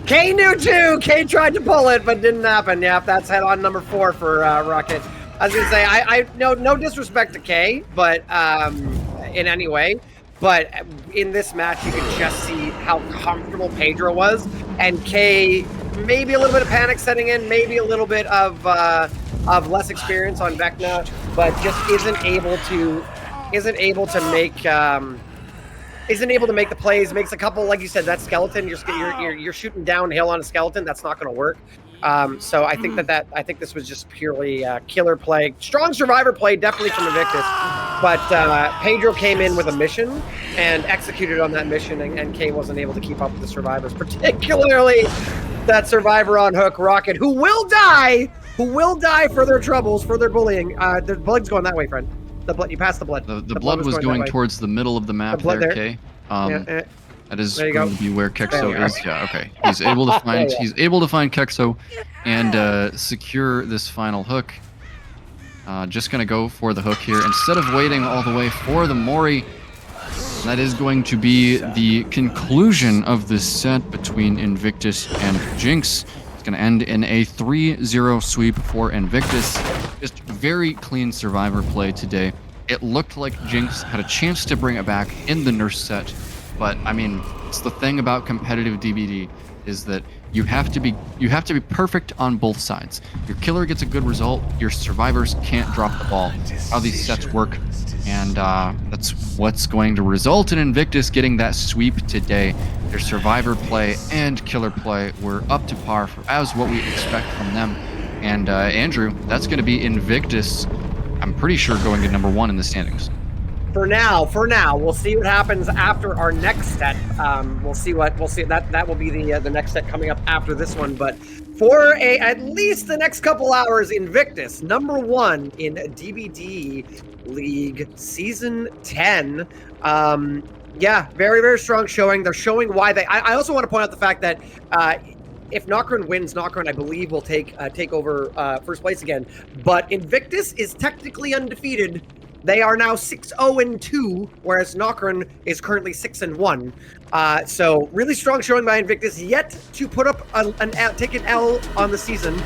K knew too! K tried to pull it, but didn't happen. Yep, that's head-on number 4 for Rocket. I was gonna say, I no disrespect to K, but in any way, but in this match you could just see how comfortable Pedro was, and K maybe a little bit of panic setting in, maybe a little bit of less experience on Vecna, but just isn't able to make the plays. Makes a couple, like you said, that skeleton. You're shooting downhill on a skeleton. That's not going to work. So I think I think this was just purely killer play, strong survivor play, definitely from Invictus. But Pedro came in with a mission and executed on that mission, and K wasn't able to keep up with the survivors, particularly that survivor on hook, Rocket, who will die for their troubles, for their bullying. The blood's going that way, friend. The blood, you passed the blood. The blood was going towards the middle of the map there, K. That is going to be where Kexo is. Yeah, okay. He's able to find Kexo and secure this final hook. Just gonna go for the hook here instead of waiting all the way for the Mori. That is going to be the conclusion of this set between Invictus and Jinx. It's gonna end in a 3-0 sweep for Invictus. Just very clean survivor play today. It looked like Jinx had a chance to bring it back in the Nurse set. But I mean, it's the thing about competitive DBD is that you have to be perfect on both sides. Your killer gets a good result, your survivors can't drop the ball. How these sets work, and that's what's going to result in Invictus getting that sweep today. Their survivor play and killer play were up to par as what we expect from them. And Andrew, that's going to be Invictus. I'm pretty sure going to number 1 in the standings. For now, we'll see what happens after our next set. We'll see that will be the next set coming up after this one. But for at least the next couple hours, Invictus, number 1 in DBDLeague Season 10. Yeah, very, very strong showing. They're showing why they. I also want to point out the fact that if Nocturne wins, Nocturne, I believe, will take over first place again. But Invictus is technically undefeated. They are now 6-0-2, whereas Nocturne is currently 6-1. So really strong showing by Invictus, yet to put up take an L on the season.